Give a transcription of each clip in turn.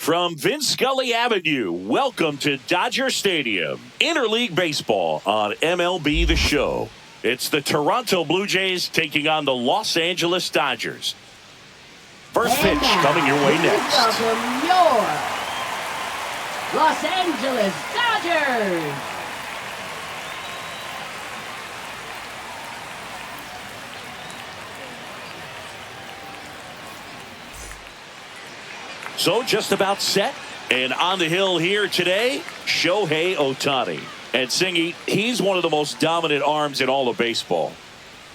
From Vince Scully Avenue, welcome to Dodger Stadium. Interleague Baseball on MLB The Show. It's the Toronto Blue Jays taking on the Los Angeles Dodgers. First pitch coming your way next. Welcome your Los Angeles Dodgers. So just about set, and on the hill here today, Shohei Ohtani. And Singy, he's one of the most dominant arms in all of baseball.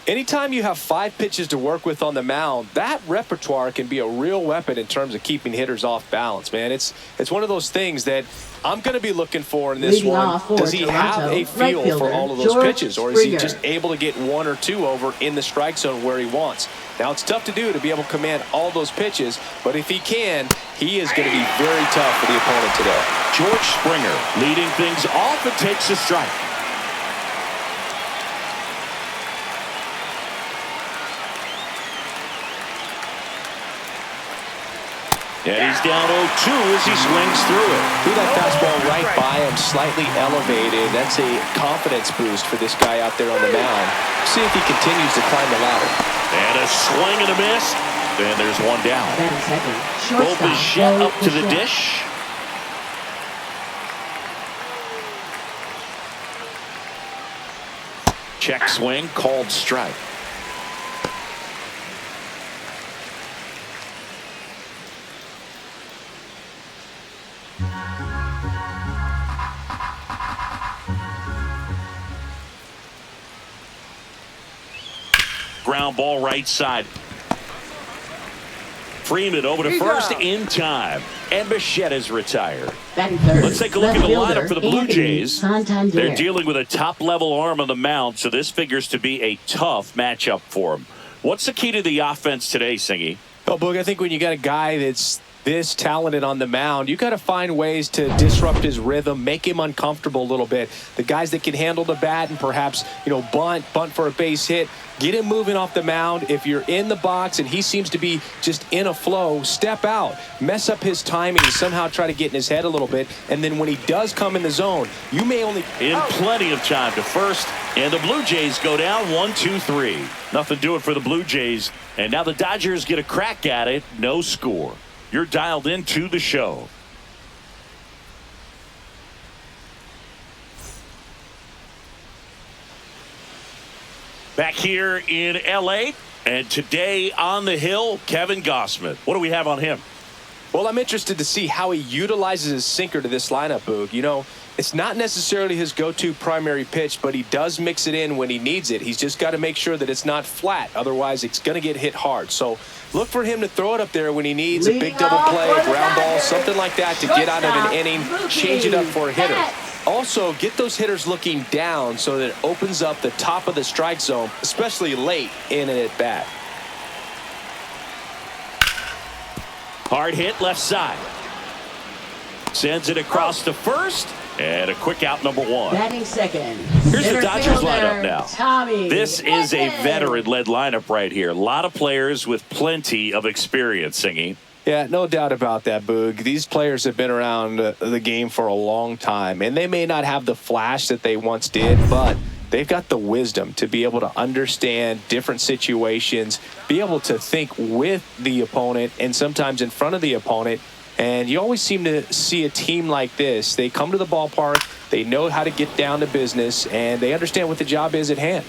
Anytime you have 5 pitches to work with on the mound, that repertoire can be a real weapon in terms of keeping hitters off balance, man. It's one of those things that I'm going to be looking for in this one. Does he have a feel for all of those pitches, or is he just able to get 1 or 2 over in the strike zone where he wants? Now, it's tough to do to be able to command all those pitches, but if he can, he is going to be very tough for the opponent today. George Springer leading things off and takes a strike. And he's down 0-2 as he swings through it. Threw that fastball right by him, slightly elevated. That's a confidence boost for this guy out there on the mound. See if he continues to climb the ladder. And a swing and a miss. And there's one down. Bo Bichette up to the dish. Check swing, called strike. Ground ball right side. Freeman over to first in time. And Bichette is retired. Let's take a look at the lineup for the Blue Jays. They're dealing with a top-level arm on the mound, so this figures to be a tough matchup for them. What's the key to the offense today, Singy? Well, Boog, I think when you got a guy that's this talented on the mound, you got to find ways to disrupt his rhythm, make him uncomfortable a little bit. The guys that can handle the bat and perhaps, bunt for a base hit, get him moving off the mound. If you're in the box and he seems to be just in a flow, step out, mess up his timing, somehow try to get in his head a little bit. And then when he does come in the zone, you may only... In plenty of time to first, and the Blue Jays go down 1-2-3. Nothing doing for the Blue Jays. And now the Dodgers get a crack at it. No score. You're dialed into the show. Back here in L.A., and today on the hill, Kevin Gausman. What do we have on him? Well, I'm interested to see how he utilizes his sinker to this lineup, Boog. It's not necessarily his go-to primary pitch, but he does mix it in when he needs it. He's just got to make sure that it's not flat. Otherwise, it's going to get hit hard. So look for him to throw it up there when he needs a big double play, a ground ball, something like that to get out of an inning, change it up for a hitter. Also, get those hitters looking down so that it opens up the top of the strike zone, especially late in an at-bat. Hard hit left side. Sends it across to first. And a quick out, number 1. Batting second. Here's the Dodgers lineup now. Tommy this is a veteran-led lineup right here. A lot of players with plenty of experience, Singy. Yeah, no doubt about that, Boog. These players have been around the game for a long time, and they may not have the flash that they once did, but they've got the wisdom to be able to understand different situations, be able to think with the opponent and sometimes in front of the opponent. And you always seem to see a team like this. They come to the ballpark, they know how to get down to business, and they understand what the job is at hand.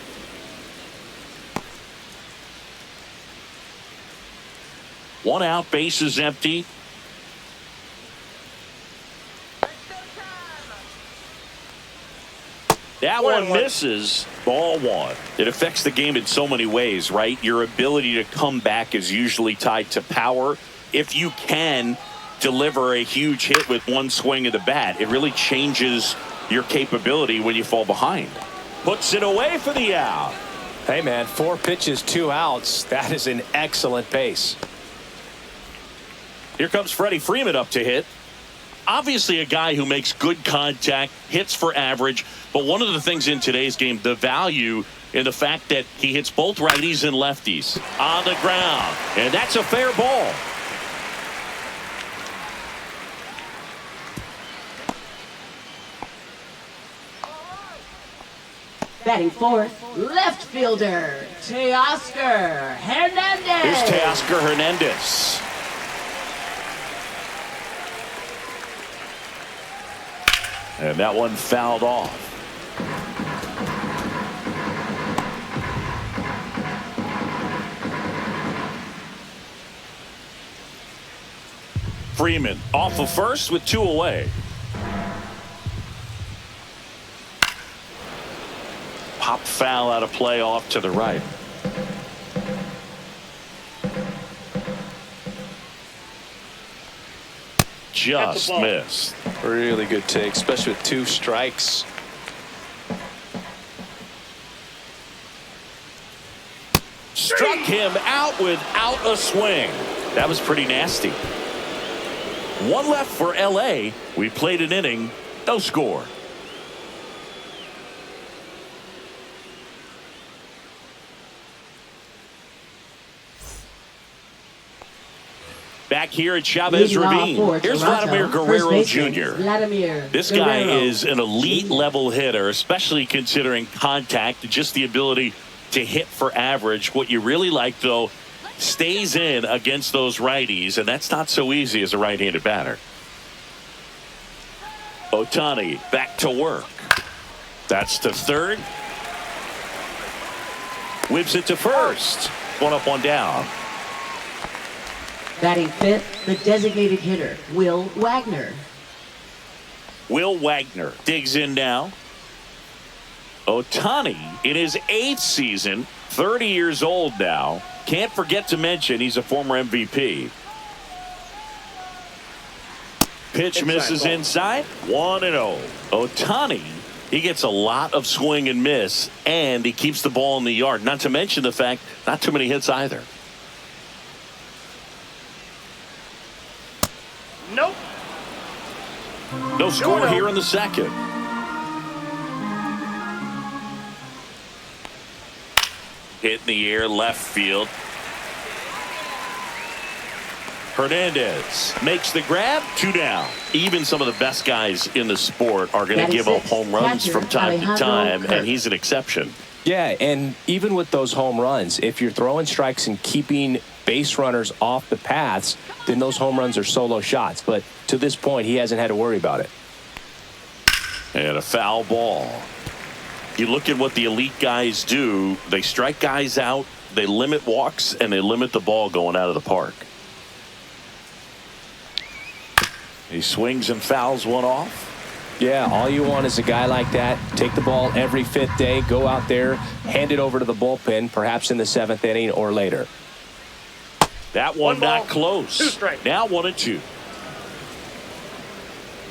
One out, base is empty. That one misses. Ball 1. It affects the game in so many ways, right? Your ability to come back is usually tied to power. If you can deliver a huge hit with one swing of the bat, it really changes your capability when you fall behind. Puts it away for the out. Hey, man, 4 pitches, 2 outs. That is an excellent pace. Here comes Freddie Freeman up to hit. Obviously a guy who makes good contact, hits for average, but one of the things in today's game, the value in the fact that he hits both righties and lefties on the ground, and that's a fair ball. Batting fourth, left fielder, Teoscar Hernandez. Here's Teoscar Hernandez. And that one fouled off. Freeman off of first with 2 away. Pop foul out of play off to the right. Just missed. Really good take, especially with 2 strikes. Struck him out without a swing. That was pretty nasty. 1 left for LA. We played an inning, no score. Back here at Chavez Ravine, here's Vladimir Guerrero Jr. This guy is an elite level hitter, especially considering contact, just the ability to hit for average. What you really like, though, stays in against those righties, and that's not so easy as a right-handed batter. Ohtani back to work. That's to third. Whips it to first. 1 up, 1 down. Batting fifth, the designated hitter, Will Wagner. Will Wagner digs in now. Ohtani in his 8th season, 30 years old now. Can't forget to mention he's a former MVP. Pitch misses inside. 1-0. Ohtani, he gets a lot of swing and miss, and he keeps the ball in the yard. Not to mention the fact, not too many hits either. Nope. No score here in the second. Hit in the air, left field. Hernandez makes the grab, 2 down. Even some of the best guys in the sport are going to give up home runs from time to time, and he's an exception. Yeah, and even with those home runs, if you're throwing strikes and keeping base runners off the paths, then those home runs are solo shots. But to this point, he hasn't had to worry about it. And a foul ball. You look at what the elite guys do. They strike guys out, they limit walks, and they limit the ball going out of the park. He swings and fouls one off. Yeah, all you want is a guy like that. Take the ball every 5th day, go out there, hand it over to the bullpen, perhaps in the 7th inning or later. That one not close. 2 strikes. Now 1-2.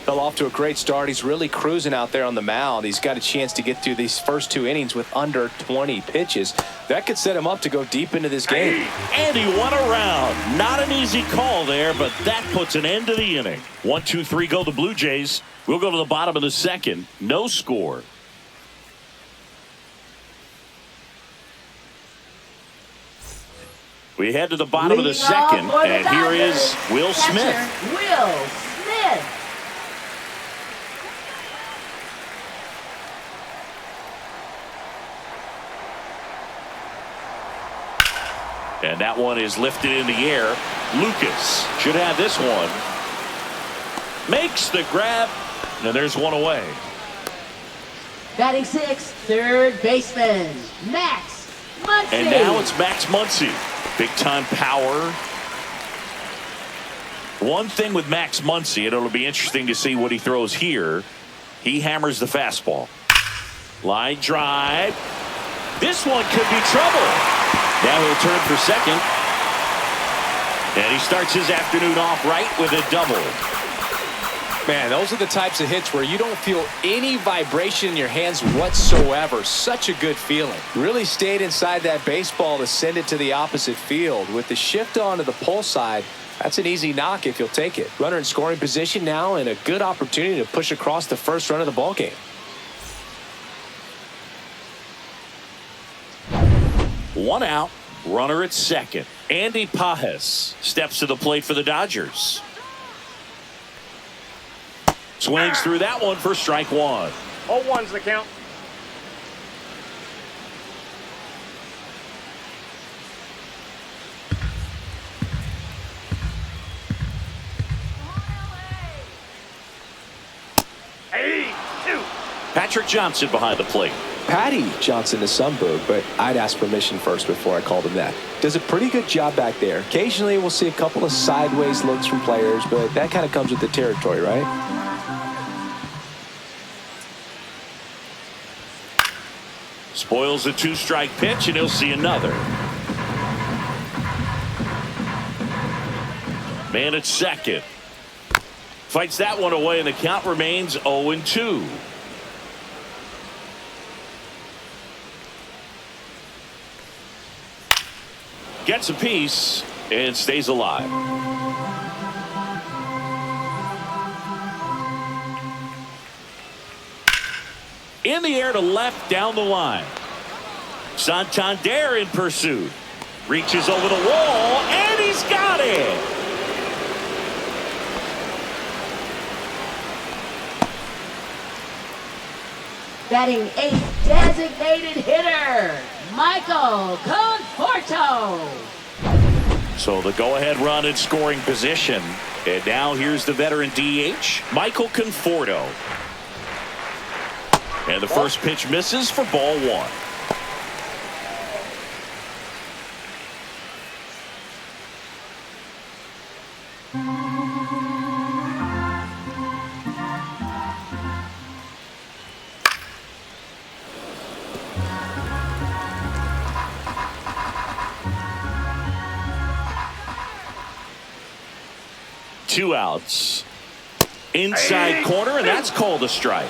Fell off to a great start. He's really cruising out there on the mound. He's got a chance to get through these first 2 innings with under 20 pitches. That could set him up to go deep into this game. And he won a round. Not an easy call there, but that puts an end to the inning. 1-2-3 go the Blue Jays. We'll go to the bottom of the second. No score. We head to the bottom of the second, and here is Will Smith. Will Smith. And that one is lifted in the air. Lucas should have this one. Makes the grab, and there's one away. Batting 6th, third baseman, Max Muncy. And now it's Max Muncy. Big time power. One thing with Max Muncy, and it'll be interesting to see what he throws here. He hammers the fastball. Line drive. This one could be trouble. Now he'll turn for second. And he starts his afternoon off right with a double. Man, those are the types of hits where you don't feel any vibration in your hands whatsoever. Such a good feeling. Really stayed inside that baseball to send it to the opposite field. With the shift onto the pull side, that's an easy knock if you'll take it. Runner in scoring position now, and a good opportunity to push across the first run of the ballgame. One out, runner at second. Andy Pajes steps to the plate for the Dodgers. Swings through that one for strike 1. 0-1's the count. Patrick Johnson behind the plate. Patty Johnson is Sunberg, but I'd ask permission first before I called him that. Does a pretty good job back there. Occasionally we'll see a couple of sideways looks from players, but that kind of comes with the territory, right? Spoils a 2-strike pitch, and he'll see another. Man at second. Fights that one away, and the count remains 0-2. Gets a piece and stays alive. In the air to left down the line. Santander in pursuit. Reaches over the wall, and he's got it. Batting 8th, designated hitter, Michael Conforto. So the go-ahead run in scoring position. And now here's the veteran DH, Michael Conforto. And the first pitch misses for ball 1. Two outs. Inside corner, and that's called a strike.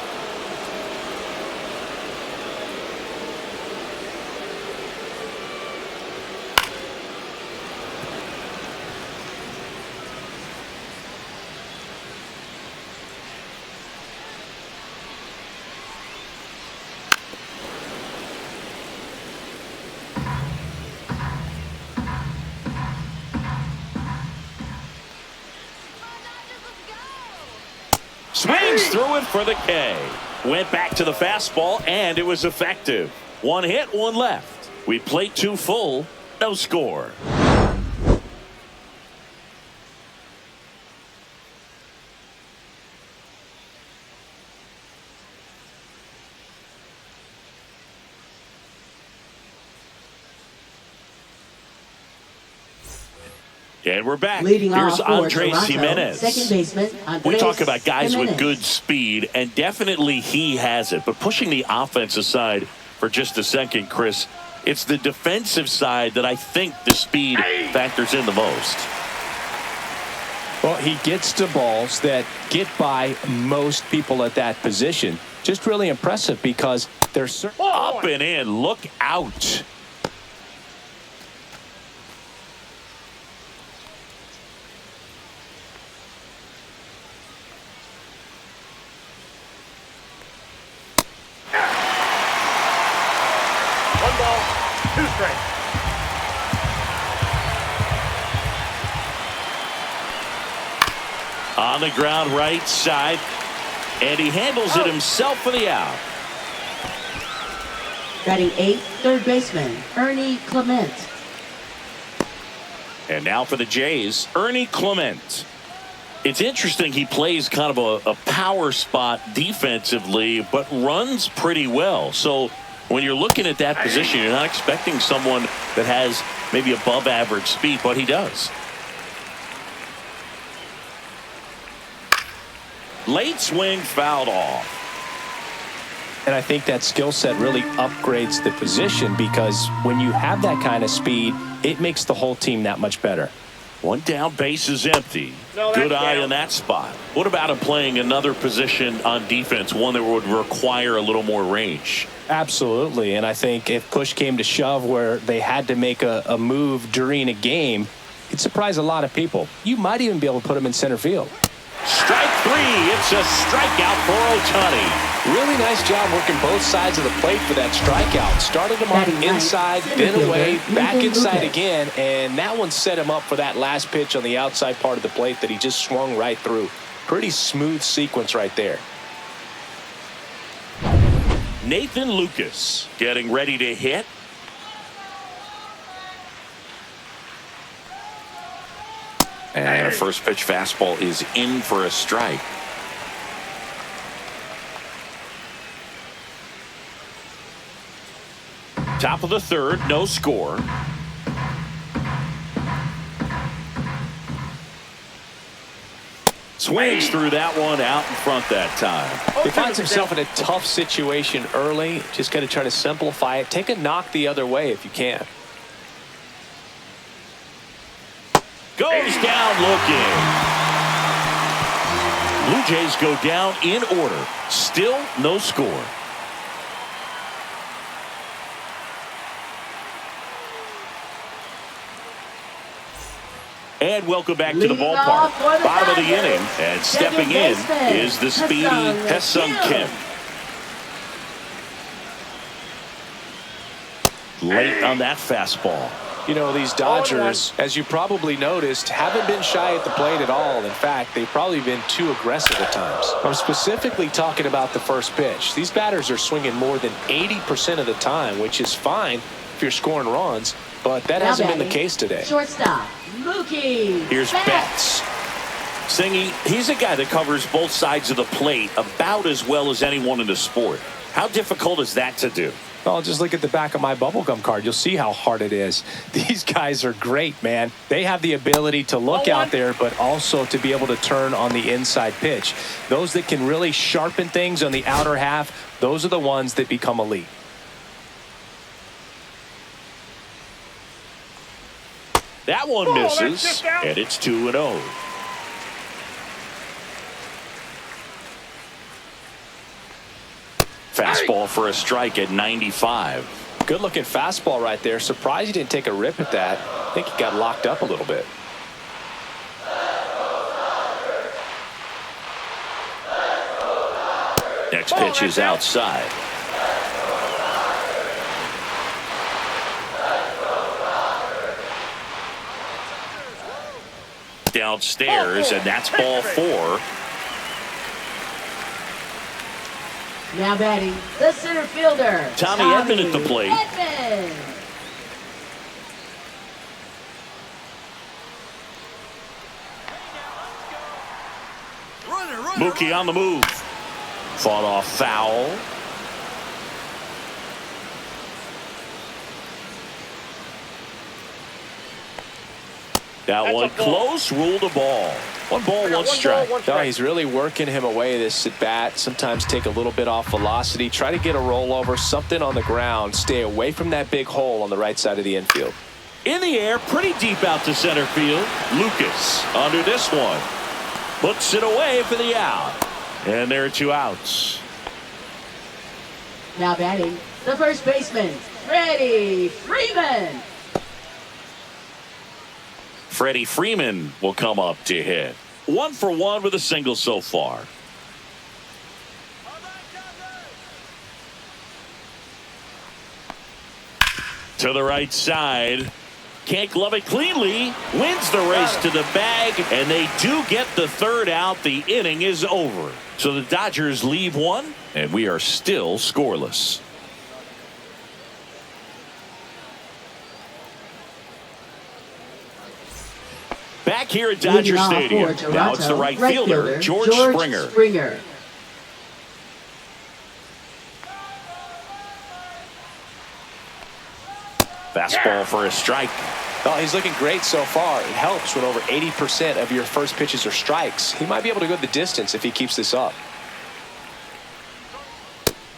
Swings through it for the K. Went back to the fastball, and it was effective. 1 hit, 1 left. We played 2 full, no score. And we're back. Leading Here's off for Andres Toronto, Jimenez. second baseman, Andres We talk about guys Jimenez. with good speed, and definitely he has it. But pushing the offense aside for just a second, Chris, it's the defensive side that I think the speed factors in the most. Well, he gets to balls that get by most people at that position. Just really impressive because they're Up and in. Look out. On the ground right side, and he handles it himself for the out. Batting 8th, third baseman, Ernie Clement. And now for the Jays, Ernie Clement. It's interesting, he plays kind of a power spot defensively, but runs pretty well. So when you're looking at that position, you're not expecting someone that has maybe above average speed, but he does. Late swing fouled off. And I think that skill set really upgrades the position because when you have that kind of speed, it makes the whole team that much better. One down, base is empty. Good eye in that spot. What about him playing another position on defense, one that would require a little more range? Absolutely. And I think if push came to shove where they had to make a move during a game, it'd surprise a lot of people. You might even be able to put him in center field. Strike 3. It's a strikeout for Ohtani. Really nice job working both sides of the plate for that strikeout. Started him off inside, then away, back inside again, and that one set him up for that last pitch on the outside part of the plate that he just swung right through. Pretty smooth sequence right there. Nathan Lucas getting ready to hit. And a first pitch fastball is in for a strike. Top of the third, no score. Swings through that one out in front that time. He finds himself in a tough situation early. Just got to try to simplify it. Take a knock the other way if you can. Goes down looking. Blue Jays go down in order. Still no score. And welcome back to the ballpark. Bottom of the inning. And stepping in is the speedy Ha-Seong Kim. Late on that fastball. You know, these Dodgers, as you probably noticed, haven't been shy at the plate at all. In fact, they've probably been too aggressive at times. I'm specifically talking about the first pitch. These batters are swinging more than 80% of the time, which is fine if you're scoring runs, but that hasn't been the case today. Shortstop, Mookie. Here's Betts. Singy, he's a guy that covers both sides of the plate about as well as anyone in the sport. How difficult is that to do? Well, just look at the back of my bubblegum card. You'll see how hard it is. These guys are great, man. They have the ability to look out there, but also to be able to turn on the inside pitch. Those that can really sharpen things on the outer half, those are the ones that become elite. That one misses, and it's 2-0. Fastball for a strike at 95. Good looking fastball right there. Surprised he didn't take a rip at that. I think he got locked up a little bit. Next pitch is outside. Downstairs, and that's ball 4. Now batting, the center fielder, Tommy Edman at the plate. Edman. Mookie on the move. Fought off foul. That one close, ruled a ball. 1 ball, 1 strike. No, he's really working him away this at bat. Sometimes take a little bit off velocity. Try to get a rollover, something on the ground. Stay away from that big hole on the right side of the infield. In the air, pretty deep out to center field. Lucas under this one. Puts it away for the out. And there are 2 outs. Now batting, the first baseman, Freddie Freeman. Freddie Freeman will come up to hit. 1 for 1 with a single so far. To the right side. Can't glove it cleanly. Wins the race to the bag, and they do get the 3rd out. The inning is over. So the Dodgers leave 1, and we are still scoreless. Back here at Dodger Stadium. Now it's the right fielder, George Springer. Fastball for a strike. Well, he's looking great so far. It helps when over 80% of your first pitches are strikes. He might be able to go the distance if he keeps this up.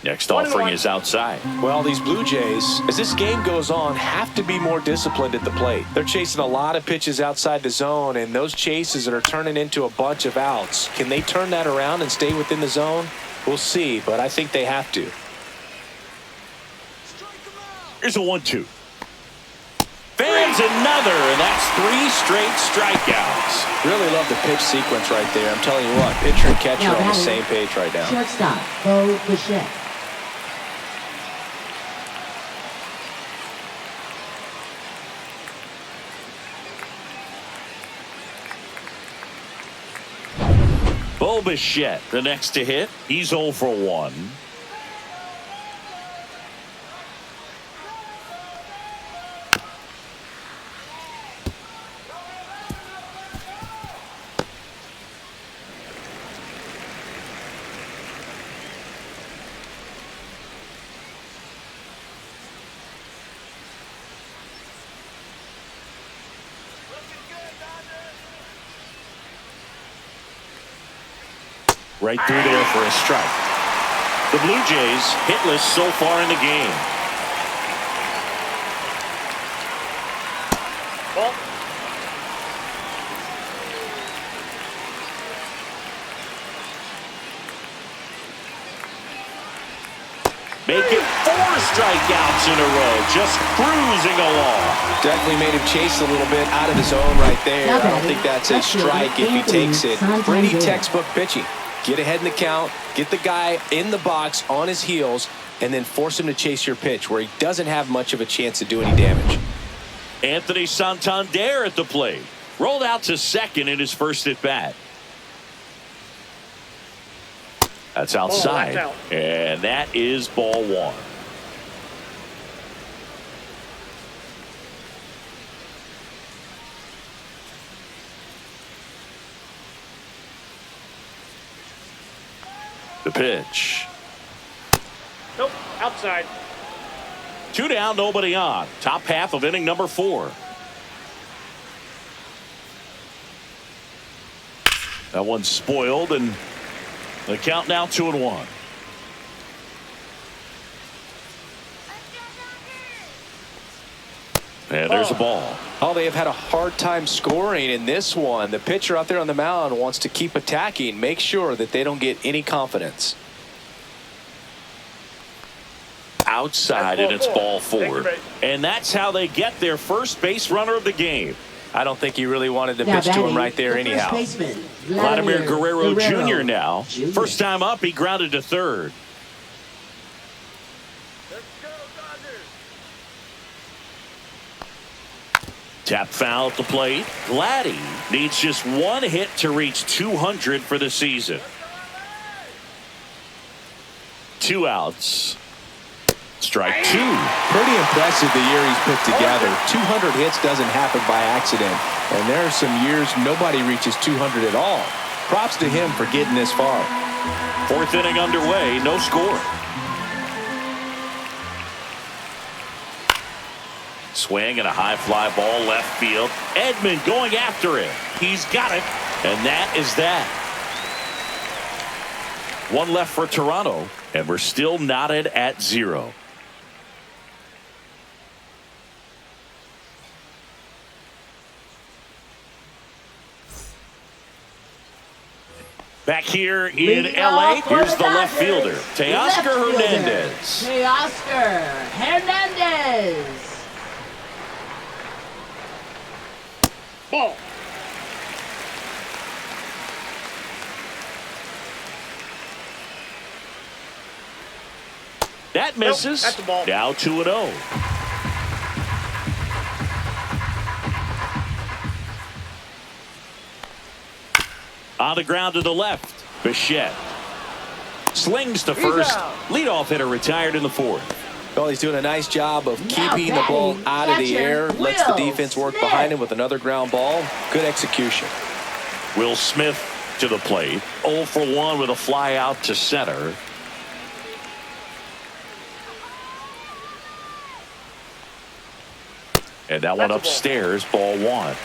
Next offering is outside. Well, these Blue Jays, as this game goes on, have to be more disciplined at the plate. They're chasing a lot of pitches outside the zone, and those chases that are turning into a bunch of outs. Can they turn that around and stay within the zone? We'll see, but I think they have to. Here's a 1-2. Fans another, and that's 3 straight strikeouts. Really love the pitch sequence right there. I'm telling you what, pitcher and catcher are on the same page right now. Shortstop, Bo Bichette. Bo Bichette, the next to hit. He's 0 for 1. Right through there for a strike. The Blue Jays hitless so far in the game. Ball. Make it 4 strikeouts in a row, just cruising along. Definitely made him chase a little bit out of his own right there. I don't think that's a strike if he takes it. Pretty textbook pitching. Get ahead in the count, get the guy in the box on his heels, and then force him to chase your pitch where he doesn't have much of a chance to do any damage. Anthony Santander at the plate. Rolled out to second in his first at bat. That's outside, and that is ball 1. The pitch. Nope, outside. 2 down, nobody on. Top half of inning number 4. That one's spoiled, and the count now 2-1. And there's a ball. Oh, they have had a hard time scoring in this one. The pitcher out there on the mound wants to keep attacking, make sure that they don't get any confidence. Outside, and it's ball 4. And that's how they get their first base runner of the game. I don't think he really wanted to pitch to him right there anyhow. Vladimir Guerrero Jr. now. First time up, he grounded to third. Tap foul at the plate. Vladdy needs just 1 hit to reach 200 for the season. 2 outs. Strike 2. Pretty impressive the year he's put together. 200 hits doesn't happen by accident. And there are some years nobody reaches 200 at all. Props to him for getting this far. 4th inning underway, no score. Swing and a high fly ball left field. Edman going after it. He's got it. And that is that. 1 left for Toronto. And we're still knotted at 0. Back here in LA, here's the left fielder, Teoscar Hernandez. Teoscar Hernandez. Ball. That misses. Nope, that's the ball. Now 2-0. On the ground to the left, Bichette slings to first. Leadoff hitter retired in the 4th. Well, he's doing a nice job of keeping the ball out of the air. Lets the defense work behind him with another ground ball. Good execution. Will Smith to the plate. 0 for 1 with a fly out to center. And that one upstairs, ball 1.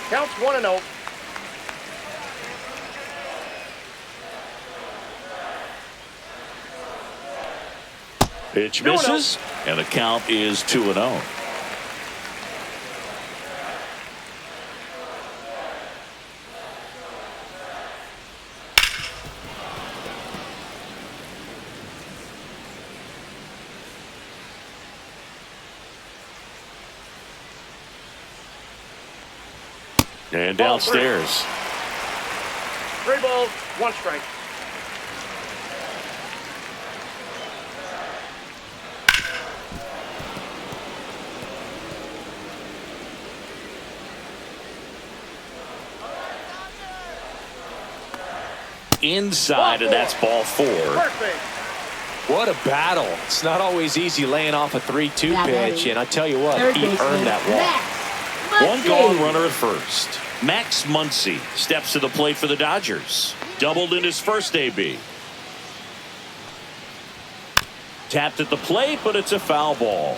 Counts 1-0. Pitch misses, and the count is 2-0. And downstairs. 3 balls, 1 strike. Inside, and that's ball 4. Perfect. What a battle. It's not always easy laying off a 3-2 pitch, and I tell you what, he earned that walk. 1 gone runner at first. Max Muncy steps to the plate for the Dodgers. Doubled in his first AB. Tapped at the plate, but it's a foul ball.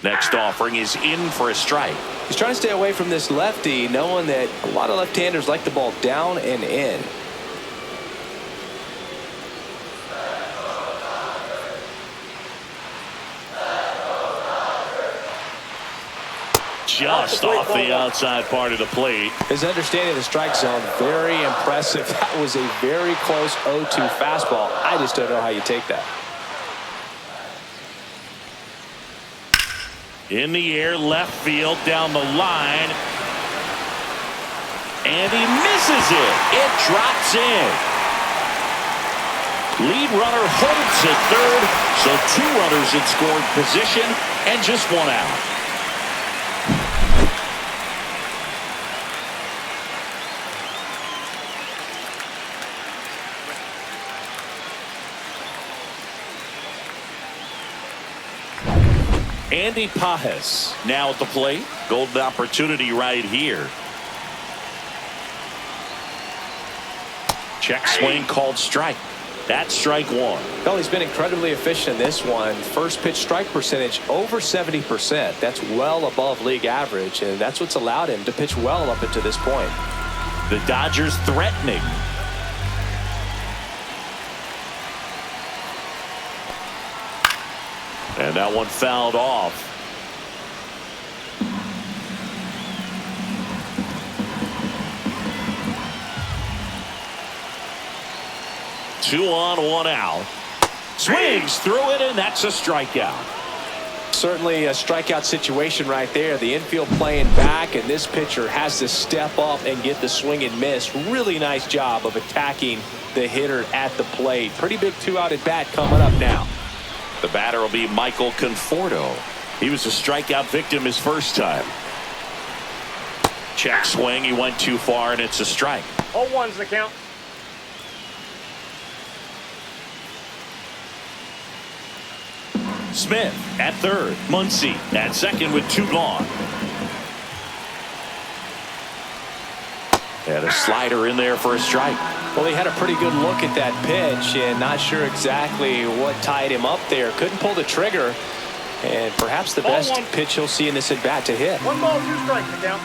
Next offering is in for a strike. He's trying to stay away from this lefty, knowing that a lot of left-handers like the ball down and in. Just off the outside part of the plate. His understanding of the strike zone, very impressive. That was a very close 0-2 fastball. I just don't know how you take that. In the air, left field, down the line. And he misses it. It drops in. Lead runner holds at third. So 2 runners in scoring position and just 1 out. Andy Pajes now at the plate. Golden opportunity right here. Check swing called strike. That's strike 1. Well, he's been incredibly efficient in this one. First pitch strike percentage over 70%. That's well above league average, and that's what's allowed him to pitch well up until this point. The Dodgers threatening. And that one fouled off. Two on, 1 out. Swings through it, and that's a strikeout. Certainly a strikeout situation right there. The infield playing back, and this pitcher has to step up and get the swing and miss. Really nice job of attacking the hitter at the plate. Pretty big 2-out at bat coming up now. The batter will be Michael Conforto. He was a strikeout victim his first time. Check swing. He went too far, and it's a strike. 0-1's the count. Smith at third. Muncy at second with 2 gone. And a slider in there for a strike. Well, he had a pretty good look at that pitch and not sure exactly what tied him up there. Couldn't pull the trigger, and perhaps the best pitch he'll see in this at bat to hit. 1 ball, 2 strikes to count.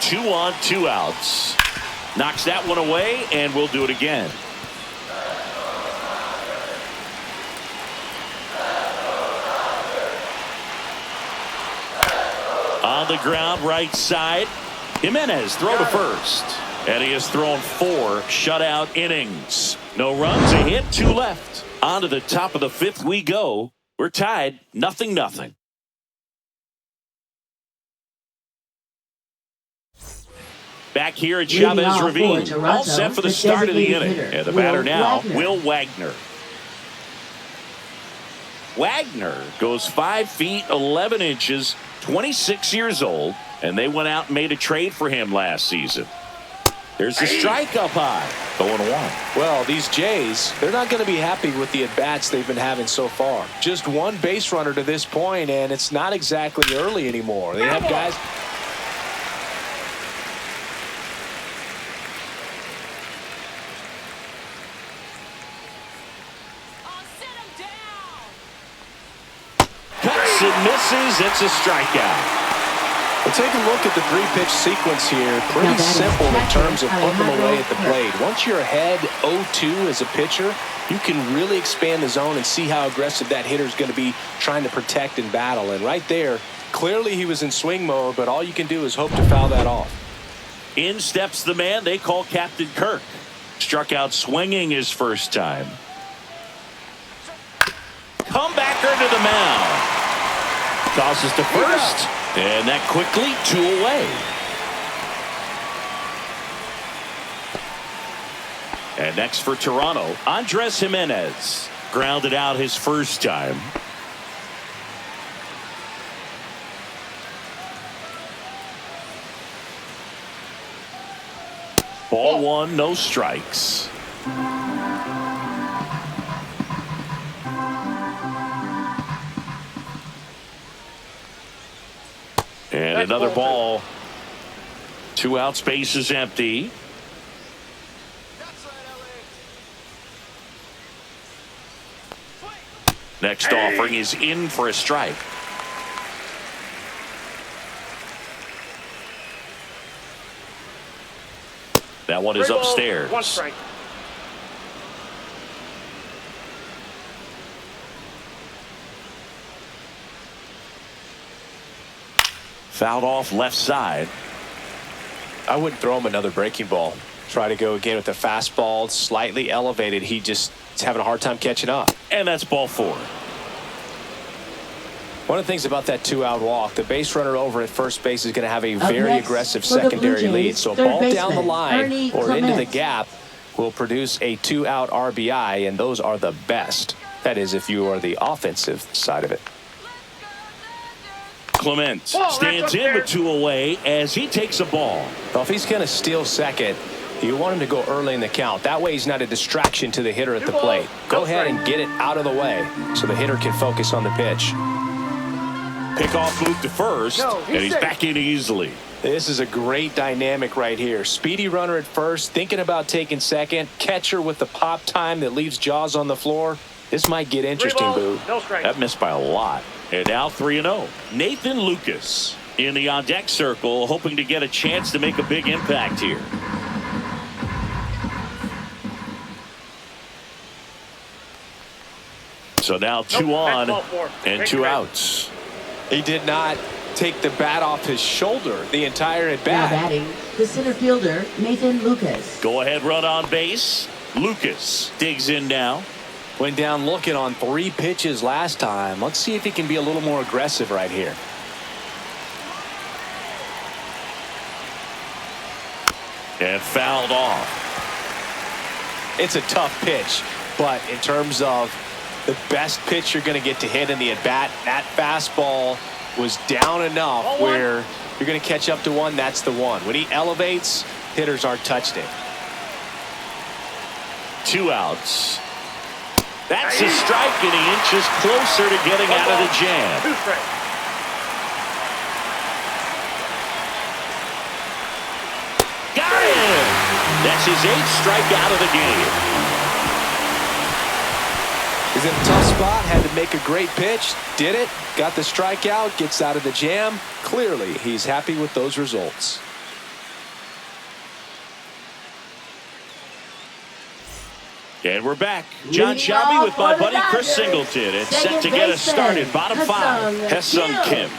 Two on, 2 outs. Knocks that one away, and we'll do it again. On the ground, right side. Jimenez throw to first. And he has thrown 4 shutout innings. No runs, a hit, 2 left. On to the top of the 5th we go. We're tied, 0-0. Back here at Chavez Ravine. All set for the start of the inning. And the batter now, Will Wagner. Wagner goes 5 feet 11 inches, 26 years old, and they went out and made a trade for him last season. There's a strike up high. 0-1. Well, these Jays, they're not going to be happy with the at-bats they've been having so far. Just 1 base runner to this point, and it's not exactly early anymore. They have guys... Cuts and misses. It's a strikeout. Well, take a look at the 3-pitch sequence here. Pretty simple in terms of putting them away at the plate. Once you're ahead 0-2 as a pitcher, you can really expand the zone and see how aggressive that hitter is going to be trying to protect and battle. And right there, clearly he was in swing mode, but all you can do is hope to foul that off. In steps the man they call Captain Kirk. Struck out swinging his first time. Comebacker to the mound. Tosses to first. And that quickly 2 away. And next for Toronto, Andres Jimenez. Grounded out his first time. Ball 1, no strikes. And another ball. 2 outs, base is empty. Next offering is in for a strike. That one is upstairs. 1 strike. Fouled off left side. I wouldn't throw him another breaking ball. Try to go again with the fastball, slightly elevated. He just is having a hard time catching up. And that's ball 4. One of the things about that 2-out walk, the base runner over at first base is going to have a Up very next aggressive for the Blue secondary Jays, lead. So a third ball down the baseman, line Ernie or into the Clement. gap will produce a 2-out RBI, and those are the best. That is, if you are the offensive side of it. Clement Whoa, stands that's in with upstairs. 2 away as he takes a ball. Well, if he's going to steal second, you want him to go early in the count. That way he's not a distraction to the hitter at the plate. Go ahead and get it out of the way so the hitter can focus on the pitch. Pickoff move to first, No, he's and he's safe. back in easily. This is a great dynamic right here. Speedy runner at first, thinking about taking second. Catcher with the pop time that leaves Jaws on the floor. This might get 3 interesting, balls, Boo. no strike. That missed by a lot. And now 3-0. Nathan Lucas in the on-deck circle, hoping to get a chance to make a big impact here. So now 2 Nope, on that's ball 4. and Take 2 it back. outs. He did not take the bat off his shoulder the entire at Now bat. batting, the center fielder, Nathan Lucas. Go ahead run on base. Lucas digs in now. Went down looking on 3 pitches last time. Let's see if he can be a little more aggressive right here. And fouled off. It's a tough pitch, but in terms of the best pitch you're going to get to hit in the at-bat, that fastball was down enough Ball 1. where you're going to catch up to one. That's the one. When he elevates, hitters aren't touched it. 2 outs. That's a strike, and he inches closer to getting out of the jam. 2 strikes. Got him! That's his 8th strikeout of the game. He's in a tough spot, had to make a great pitch, did it, got the strikeout, gets out of the jam. Clearly, he's happy with those results. And we're back. John Leading Shelby off with my for the buddy Chris Dodgers, Singleton. It's second set to get us baseman, started. Bottom 5, Ha-Sung Ha-Sung Kim. Kim.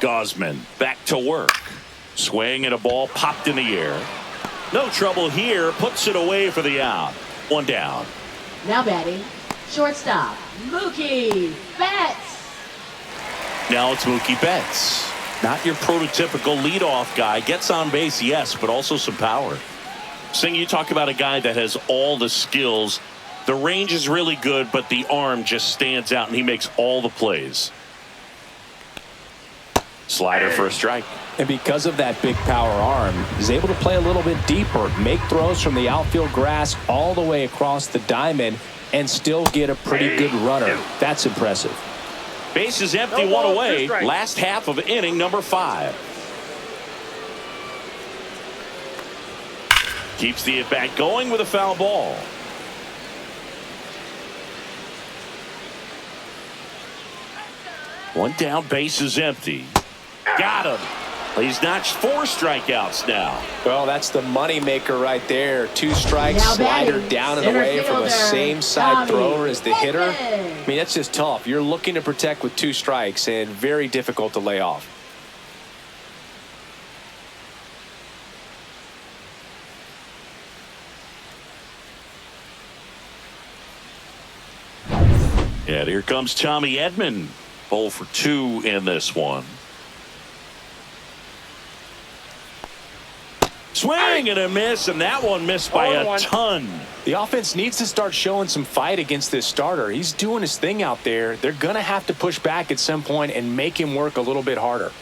Gosman back to work. Swing and a ball popped in the air. No trouble here. Puts it away for the out. 1 down. Now batting, shortstop, Mookie Betts. Now it's Mookie Betts. Not your prototypical leadoff guy. Gets on base, yes, but also some power. Sing, you talk about a guy that has all the skills. The range is really good, but the arm just stands out, and he makes all the plays. Slider for a strike. And because of that big power arm, he's able to play a little bit deeper, make throws from the outfield grass all the way across the diamond, and still get a pretty good runner. That's impressive. Base is empty, No 1 ball, away. 2 strikes. Last half of inning number 5. Keeps the at-bat going with a foul ball. One down, base is empty. Got him. He's notched 4 strikeouts now. Well, that's the money maker right there. 2 strikes, Now slider batting, down and center away from a fielder, same side Tommy thrower as the hitter. Edman. I mean, that's just tough. You're looking to protect with 2 strikes and very difficult to lay off. And here comes Tommy Edman. 0 for 2 in this one. Swing and a miss, and that one missed by a 0-1. ton. The offense needs to start showing some fight against this starter. He's doing his thing out there. They're going to have to push back at some point and make him work a little bit harder.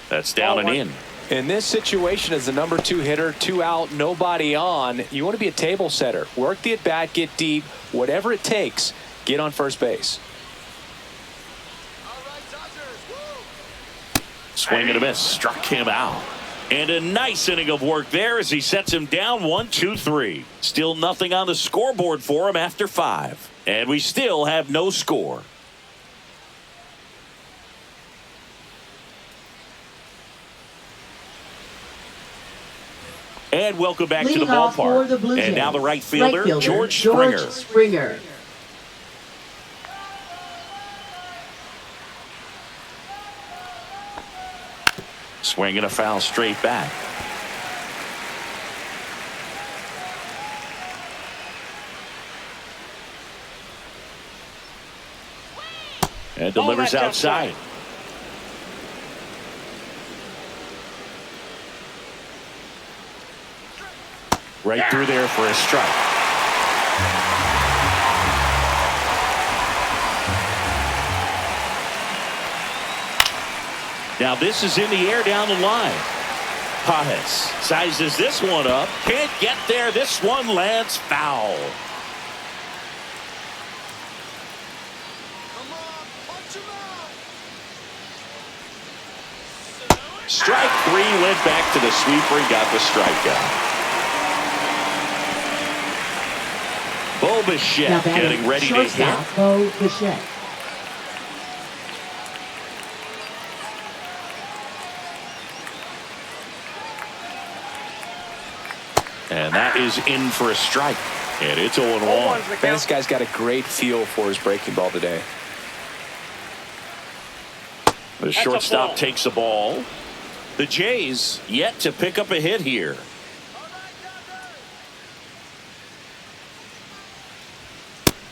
That's down and in. In this situation, as the number 2 hitter, 2 out, nobody on, you want to be a table setter. Work the at-bat, get deep, whatever it takes, get on first base. Swing and a miss. Struck him out. And a nice inning of work there as he sets him down 1-2-3. Still nothing on the scoreboard for him after 5. And we still have no score. And welcome back to the ballpark. And now the right fielder, George Springer. Swinging a foul straight back. And delivers outside. Right through there for a strike. Now this is in the air down the line. Pajes sizes this one up. Can't get there. This one lands foul. Strike 3, went back to the sweeper and got the strikeout. Bo Bichette getting ready to hit. Bo Bichette. And that is in for a strike. And it's 0-1. This guy's got a great feel for his breaking ball today. The shortstop takes the ball. The Jays yet to pick up a hit here.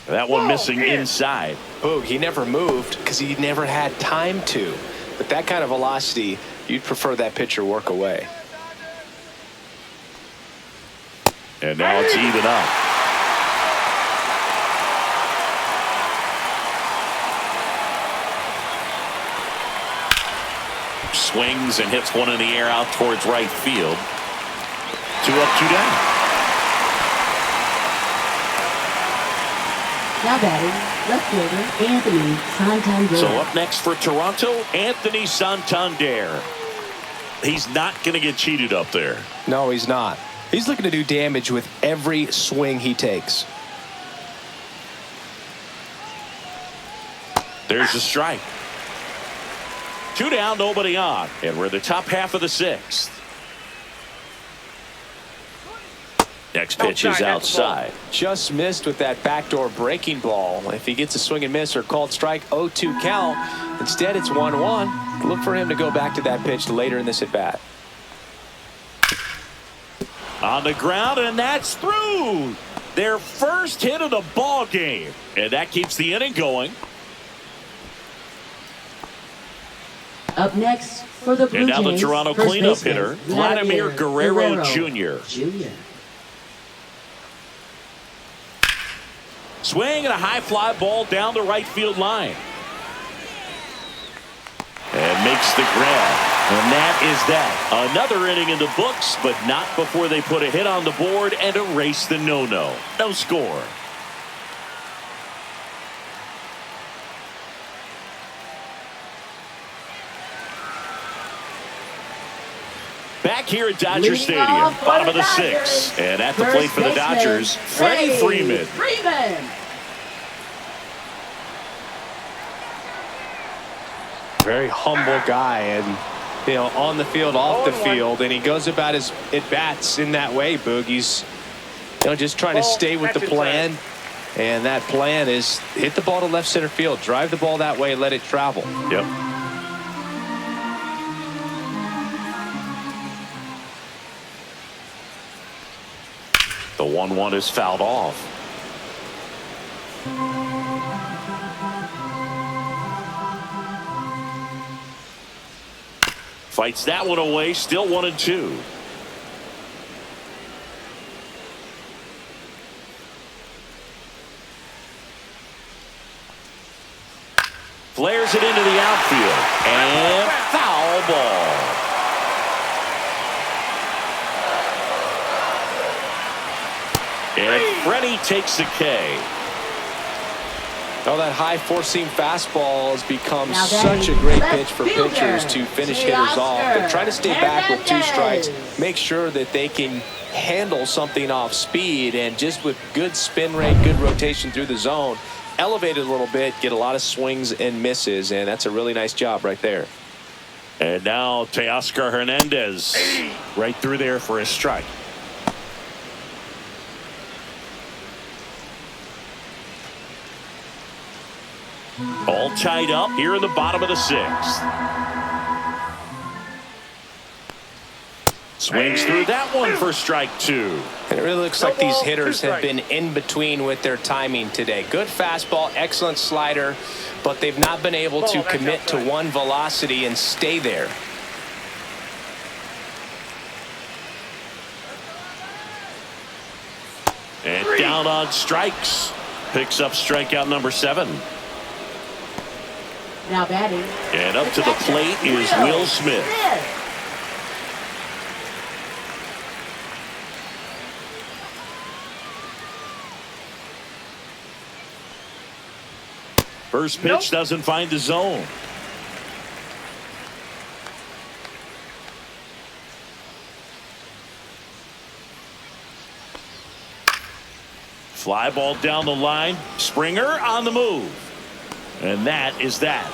That one missing inside. Boog, he never moved because he never had time to. But that kind of velocity, you'd prefer that pitcher work away. And now it's even up. Swings and hits one in the air out towards right field. 2 up, 2 down. Now batting, left fielder Anthony Santander. So up next for Toronto, Anthony Santander. He's not going to get cheated up there. No, he's not. He's looking to do damage with every swing he takes. There's a strike. 2 down, nobody on. And we're in the top half of the 6th. Next pitch is outside. Just missed with that backdoor breaking ball. If he gets a swing and miss or called strike, 0-2 count. Instead, it's 1-1. Look for him to go back to that pitch later in this at bat. On the ground, and that's through. Their first hit of the ball game. And that keeps the inning going. Up next for the Blue And now the Jays, Toronto first cleanup baseman, hitter, Vladimir Guerrero Jr. Swing and a high fly ball down the right field line. And makes the grab. And that is that. Another inning in the books, but not before they put a hit on the board and erase the no-no. No score. Back here at Dodger Stadium, bottom of the 6th. And at the plate for the Dodgers, Freddie Freeman. Very humble guy, and on the field, off the field, and he goes about his at-bats in that way, Boog. He's just trying to stay with the plan, and that plan is hit the ball to left center field, drive the ball that way, let it travel. Yep. The 1-1 is fouled off. Fights that one away, still 1-2. Flares it into the outfield. And foul ball. Ready takes the K. Oh, that high four-seam fastball has become Now such a batting, great left pitch for fielder, pitchers to finish hitters off. They're trying to stay back with 2 strikes, Hernandez. make sure that they can handle something off speed, and just with good spin rate, good rotation through the zone, elevate it a little bit, get a lot of swings and misses, and that's a really nice job right there. And now Teoscar Hernandez right through there for a strike. All tied up here in the bottom of the 6th. Swings through that one for strike 2. And it really looks like these hitters have been in between with their timing today. Good fastball, excellent slider, but they've not been able to commit to one velocity and stay there. And down on strikes. Picks up strikeout number 7. Now batting. And up to the plate is Will Smith. First pitch doesn't find the zone. Fly ball down the line. Springer on the move. And that is that.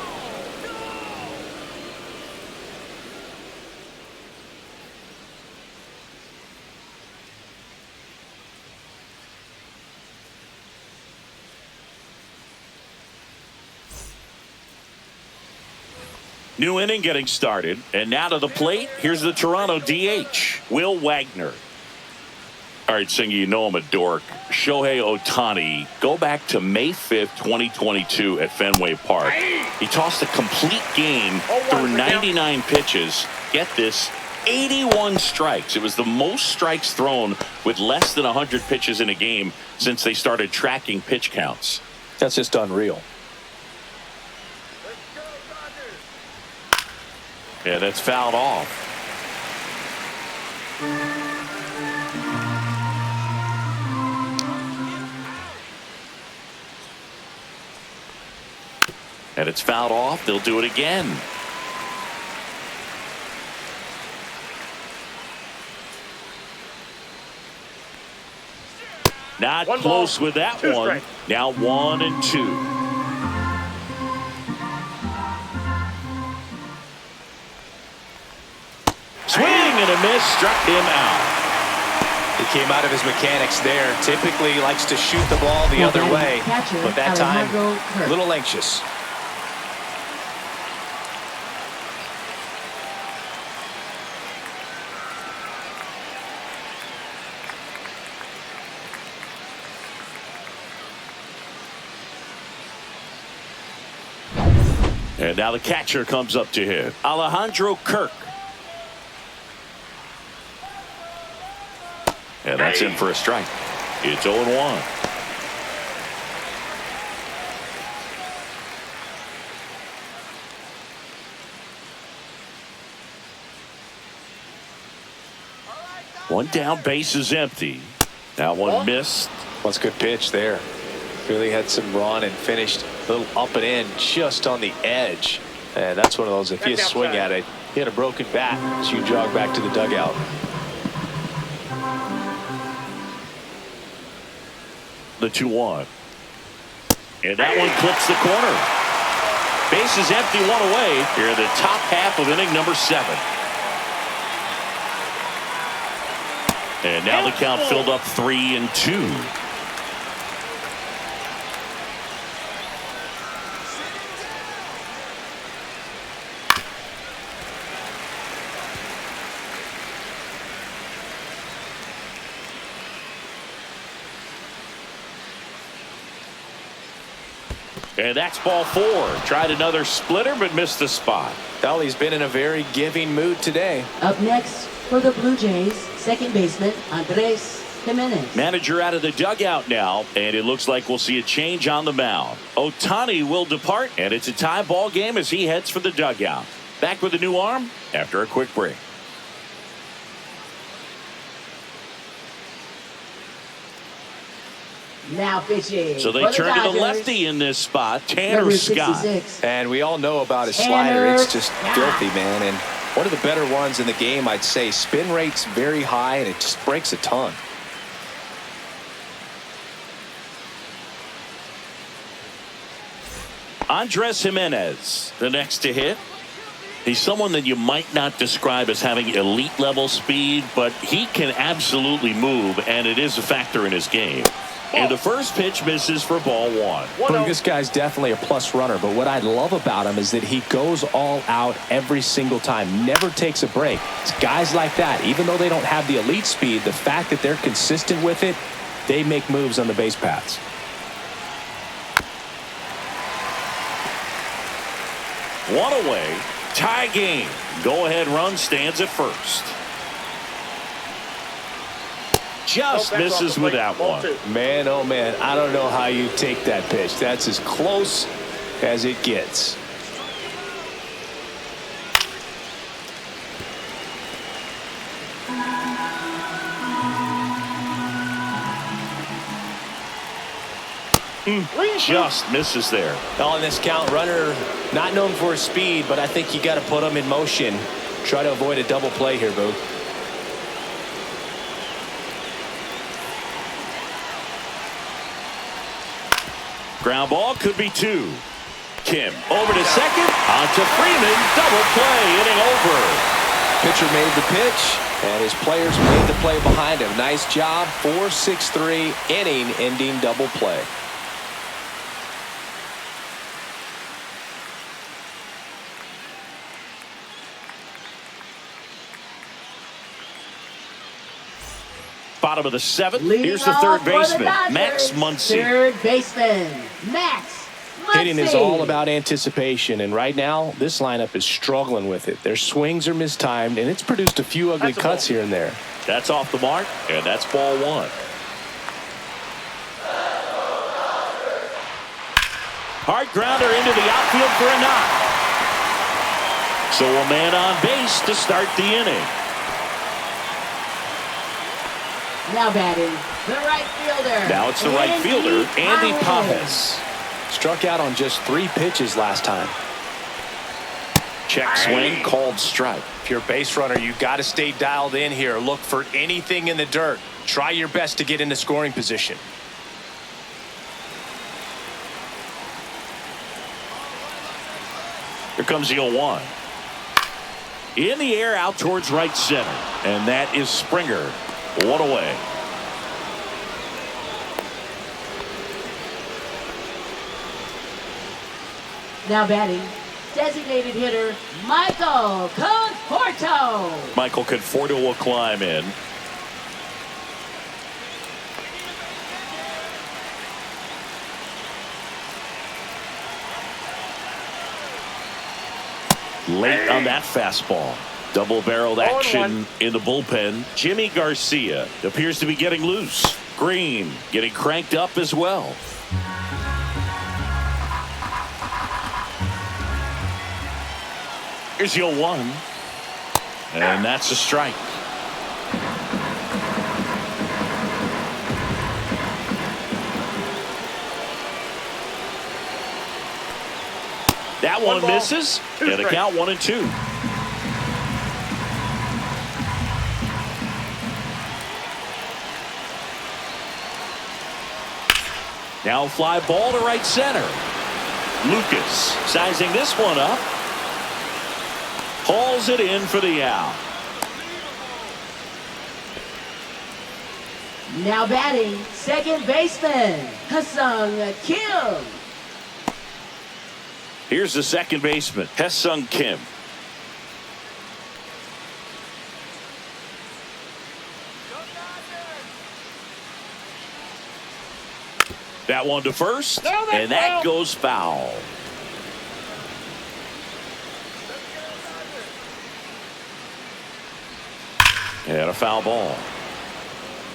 New inning getting started. And now to the plate. Here's the Toronto DH, Will Wagner. All right, Singy, you know I'm a dork. Shohei Ohtani, go back to May 5th, 2022 at Fenway Park. He tossed a complete game through 99 pitches. Get this, 81 strikes. It was the most strikes thrown with less than 100 pitches in a game since they started tracking pitch counts. That's just unreal. Yeah, that's fouled off. And it's fouled off. They'll do it again. Not close with that one. Now 1-2. Swing and a miss, struck him out. He came out of his mechanics there. Typically likes to shoot the ball the other way, but that time a little anxious. And now the catcher comes up to him, Alejandro Kirk. And that's in for a strike. It's 0-1. One down, base is empty. That one missed. That's a good pitch there. Really had some run and finished a little up and in just on the edge. And that's one of those, if you swing at it, he had a broken bat as you jog back to the dugout. The 2-1. And that one clips the corner. Base is empty, one away. Here in the top half of inning number 7. And now the count filled up 3-2. And that's ball 4. Tried another splitter, but missed the spot. Well, he's been in a very giving mood today. Up next for the Blue Jays, second baseman Andres Jimenez. Manager out of the dugout now, and it looks like we'll see a change on the mound. Ohtani will depart, and it's a tie ball game as he heads for the dugout. Back with a new arm after a quick break. Now pitching. So they for the turn to the Dodgers, lefty in this spot, Tanner number Scott. 66. And we all know about his Tanner slider. It's just Scott. filthy, man. And one of the better ones in the game, I'd say. Spin rate's very high, and it just breaks a ton. Andres Jimenez, the next to hit. He's someone that you might not describe as having elite level speed, but he can absolutely move, and it is a factor in his game. And the first pitch misses for ball one. Boog, this guy's definitely a plus runner, but what I love about him is that he goes all out every single time, never takes a break. It's guys like that, even though they don't have the elite speed, the fact that they're consistent with it, they make moves on the base paths. One away. Tie game. Go-ahead run stands at first. Just misses with that one. Man, oh man, I don't know how you take that pitch. That's as close as it gets. Just misses there. On this count, runner not known for his speed, but I think you got to put him in motion. Try to avoid a double play here, Boog. Ground ball could be two. Kim over to second. On to Freeman. Double play. Inning over. Pitcher made the pitch, and his players made the play behind him. Nice job. 4-6-3 inning ending double play. Bottom of the seventh. Leading Here's the off third for the baseman, Dodgers, Max Muncy. Third baseman, Max Muncy. Hitting is all about anticipation, and right now, this lineup is struggling with it. Their swings are mistimed, and it's produced a few ugly cuts here and there. That's off the mark, and that's ball one. Hard grounder into the outfield for a knock. So a man on base to start the inning. Now batting, the right fielder. Now it's the right fielder, Andy Pages. Struck out on just 3 pitches last time. Check swing, called strike. If you're a base runner, you got to stay dialed in here. Look for anything in the dirt. Try your best to get into scoring position. Here comes the 0-1. In the air out towards right center. And that is Springer. One away. Now batting, designated hitter, Michael Conforto. Michael Conforto will climb in. Late on that fastball. Double-barreled action in the bullpen. Jimmy Garcia appears to be getting loose. Green getting cranked up as well. Here's the 0-1. And that's a strike. That one misses. And a count 1-2. Now fly ball to right center. Lucas sizing this one up. Hauls it in for the out. Now batting, second baseman, Ha-Seong Kim. Here's the second baseman, Ha-Seong Kim. That one to first, and that goes foul. And a foul ball.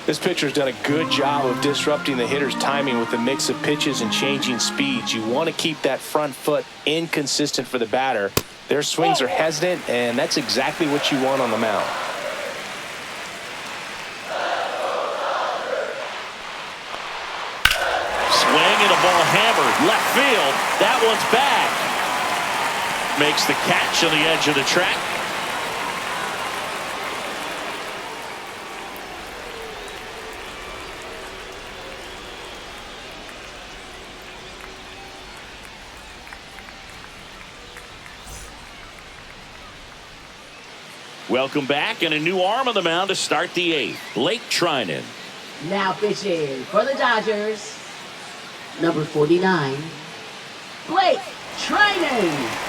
This pitcher's done a good job of disrupting the hitter's timing with the mix of pitches and changing speeds. You want to keep that front foot inconsistent for the batter. Their swings are hesitant, and that's exactly what you want on the mound. and a ball hammered left field. That one's back. Makes the catch on the edge of the track. Welcome back, and a new arm on the mound to start the 8th. Blake Trinan. Now pitching for the Dodgers, number 49, Blake Trinan.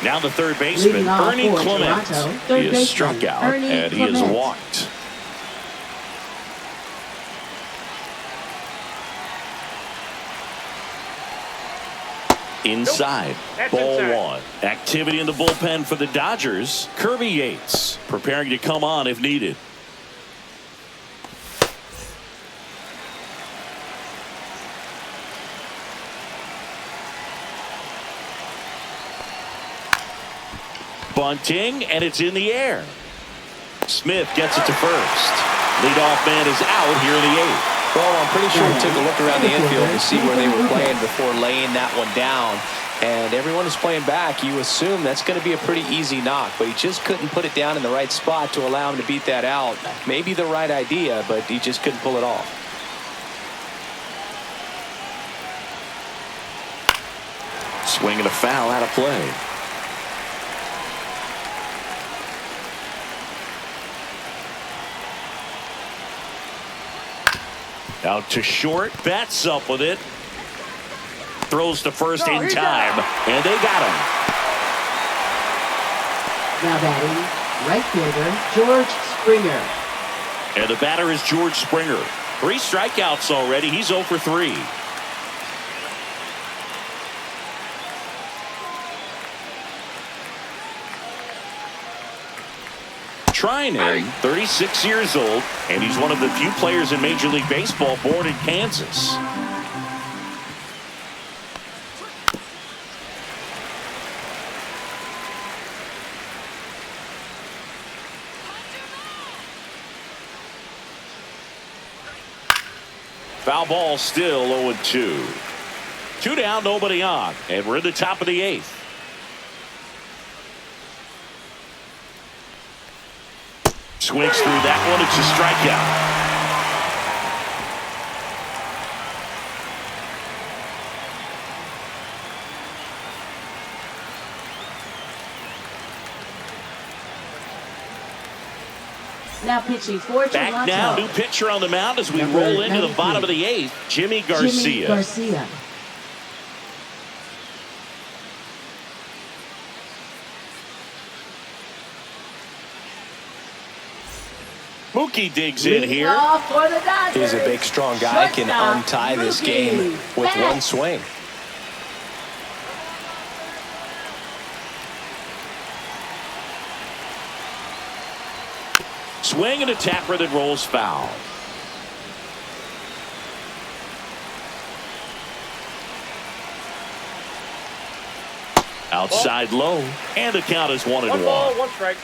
Now the third baseman, Leading off Ernie for Clement. Toronto, third He is baseman, struck out, Ernie and he is Clement. walked. Inside, That's ball inside. 1. Activity in the bullpen for the Dodgers. Kirby Yates preparing to come on if needed. Bunting, and it's in the air. Smith gets it to first. Leadoff man is out here in the 8th. Well, I'm pretty sure he took a look around the infield to see where they were playing before laying that one down. And everyone is playing back. You assume that's going to be a pretty easy knock, but he just couldn't put it down in the right spot to allow him to beat that out. Maybe the right idea, but he just couldn't pull it off. Swing and a foul out of play. Out to short, bats up with it. Throws to first in time, and they got him. Now batting, right fielder, George Springer. And the batter is George Springer. 3 strikeouts already. He's 0 for 3. Trinan, 36 years old, and he's one of the few players in Major League Baseball born in Kansas. Foul ball, still 0-2. 2 down, nobody on, and we're in the top of the 8th. Swings through that one. It's a strikeout. Now pitching for Toronto. Back now, new pitcher on the mound as we roll into the bottom of the 8th. Jimmy Garcia. Mookie digs in here. He's a big, strong guy. Can untie this game with one swing. Swing and a tapper that rolls foul. Outside low, and the count is 1-1. 1 ball, 1 strike.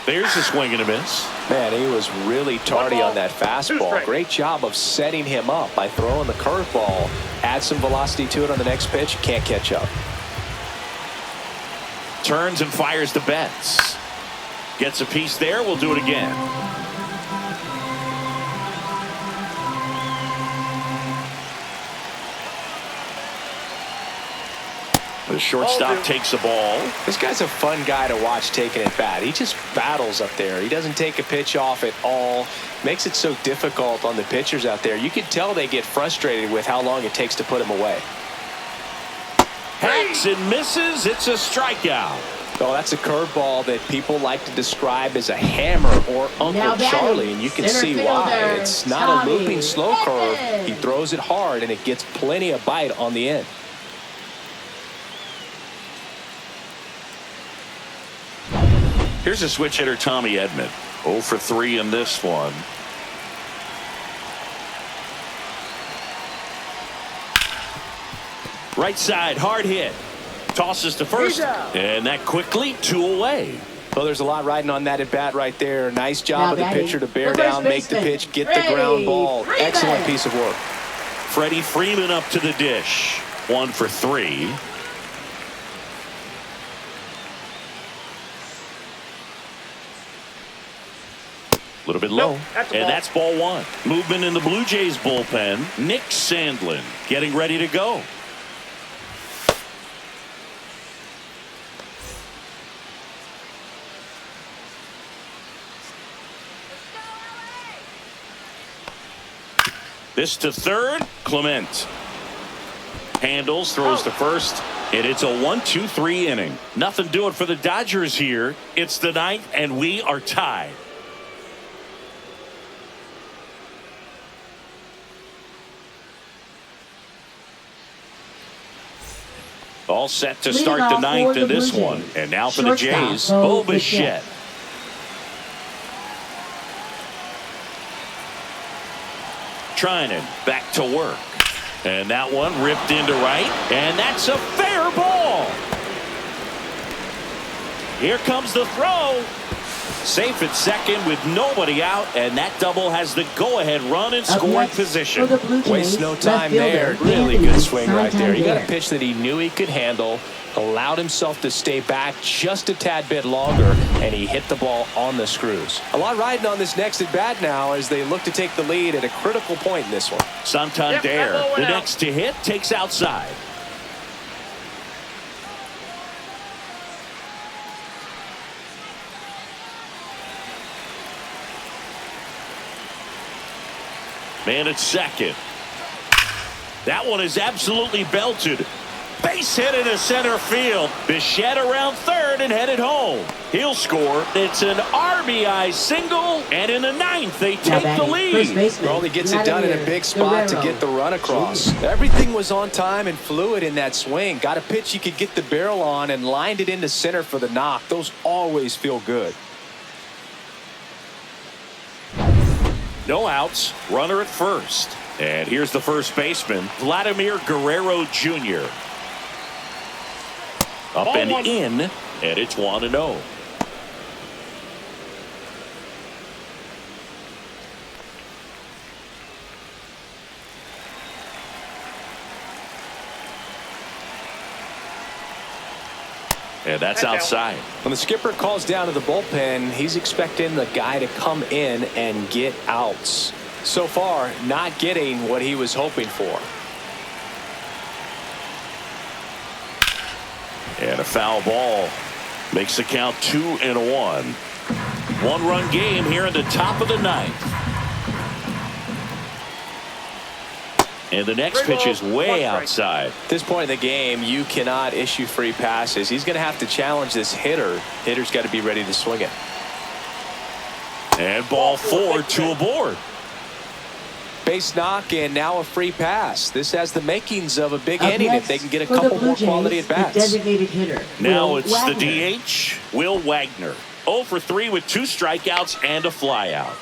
There's a swing and a miss. Man, he was really tardy on that fastball. Great job of setting him up by throwing the curveball. Add some velocity to it on the next pitch. Can't catch up. Turns and fires to Betts. Gets a piece there. We'll do it again. The shortstop takes the ball. This guy's a fun guy to watch taking it bat. He just battles up there. He doesn't take a pitch off at all. Makes it so difficult on the pitchers out there. You can tell they get frustrated with how long it takes to put him away. Hacks and misses. It's a strikeout. Oh, that's a curveball that people like to describe as a hammer or Uncle Charlie, and you can see why. It's not a looping slow curve. He throws it hard, and it gets plenty of bite on the end. Here's a switch hitter, Tommy Edman. 0 for 3 in this one. Right side, hard hit. Tosses to first, and that quickly 2 away. Well, there's a lot riding on that at bat right there. Nice job Now of the batting, pitcher to bear the first down, make the baseman, pitch, get the ground ball. Freddie Excellent Freeman. piece of work. Freddie Freeman up to the dish. 1 for 3. A little bit low. Nope, that's a And ball. that's ball 1. Movement in the Blue Jays bullpen. Nick Sandlin getting ready to go. This to third. Clement handles, throws to first, and it's a 1-2-3 inning. Nothing doing for the Dodgers here. It's the 9th, and we are tied. All set to start the 9th in this one. And now for the Jays, Bo Bichette. Trinan back to work. And that one ripped into right. And that's a fair ball. Here comes the throw. Safe at second with nobody out. And that double has the go-ahead run in scoring position. Waste no time there. Really good swing right there. He got a pitch that he knew he could handle, allowed himself to stay back just a tad bit longer, and he hit the ball on the screws. A lot riding on this next at bat now as they look to take the lead at a critical point in this one. Santander, the next to hit, takes outside. Man at second. That one is absolutely belted. Base hit into center field. Bichette around third and headed home. He'll score. It's an RBI single, and in the 9th, they take the lead. Well, he gets it done in a big spot to get the run across. Everything was on time and fluid in that swing. Got a pitch he could get the barrel on and lined it into center for the knock. Those always feel good. No outs. Runner at first. And here's the first baseman, Vladimir Guerrero Jr. Up Ball and one. in, and it's 1-0. And that's outside. When the skipper calls down to the bullpen, he's expecting the guy to come in and get outs. So far, not getting what he was hoping for. And a foul ball makes the count 2-1. One-run game here in the top of the 9th. And the next pitch is way outside. At this point in the game, you cannot issue free passes. He's going to have to challenge this hitter. Hitter's got to be ready to swing it. And ball 4, 2 aboard. Base knock and now a free pass. This has the makings of a big inning if they can get a couple more quality at bats. Designated hitter. Now it's the DH, Will Wagner. 0 for 3 with 2 strikeouts and a flyout.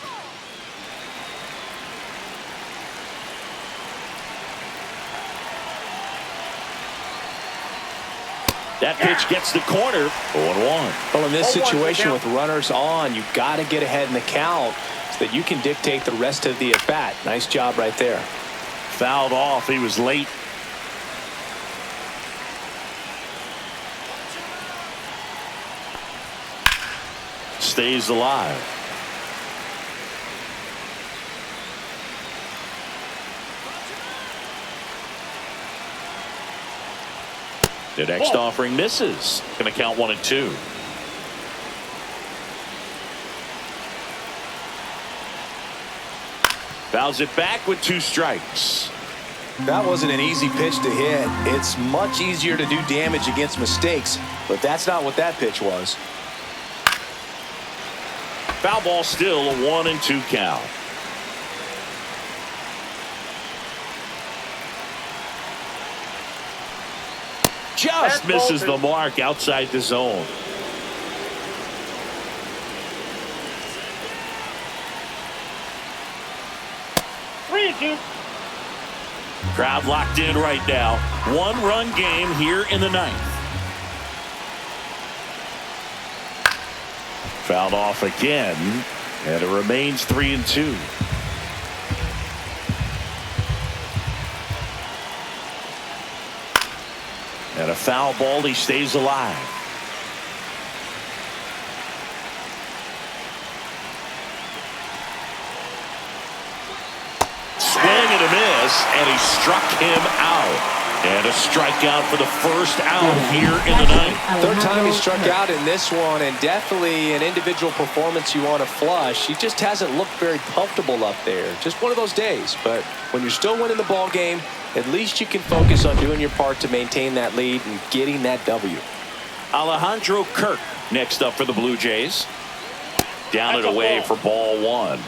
That pitch gets the corner. 0-1. Well, in this situation with runners on, you've got to get ahead in the count so that you can dictate the rest of the at-bat. Nice job right there. Fouled off. He was late. Stays alive. The next offering misses. Going to count 1 and 2. Fouls it back with 2 strikes. That wasn't an easy pitch to hit. It's much easier to do damage against mistakes, but that's not what that pitch was. Foul ball, still a 1 and 2 count. Just misses the mark outside the zone. Crowd locked in right now. 1-run game here in the 9th. Fouled off again, and it remains 3-2. And a foul ball, he stays alive. Swing and a miss, and he struck him out. And a strikeout for the first out here in the ninth. Third time he struck out in this one, and definitely an individual performance you want to flush. He just hasn't looked very comfortable up there. Just one of those days. But when you're still winning the ball game, at least you can focus on doing your part to maintain that lead and getting that W. Alejandro Kirk next up for the Blue Jays. Down and away for ball one.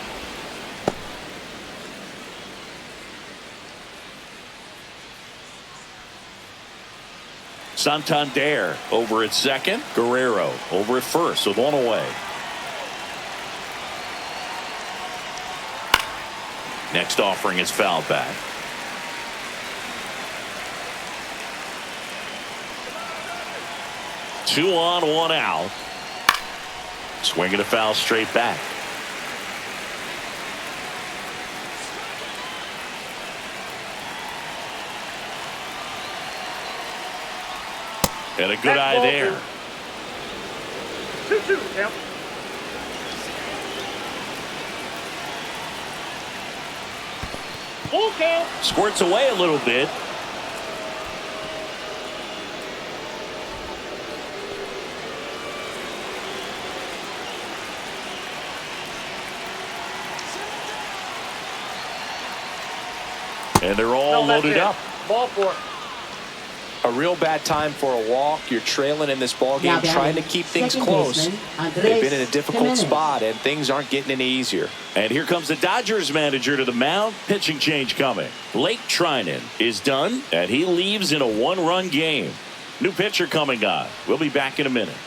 Santander over at second. Guerrero over at first with one away. Next offering is fouled back. Two on, one out. Swinging a foul straight back. And a good eye there. 2-2 count. Full count. Squirts away a little bit. And they're all loaded up. Ball four. A real bad time for a walk. You're trailing in this ball game, trying to keep things close. They've been in a difficult spot, and things aren't getting any easier. And here comes the Dodgers manager to the mound. Pitching change coming. Blake Trinan is done, and he leaves in a one-run game. New pitcher coming on. We'll be back in a minute.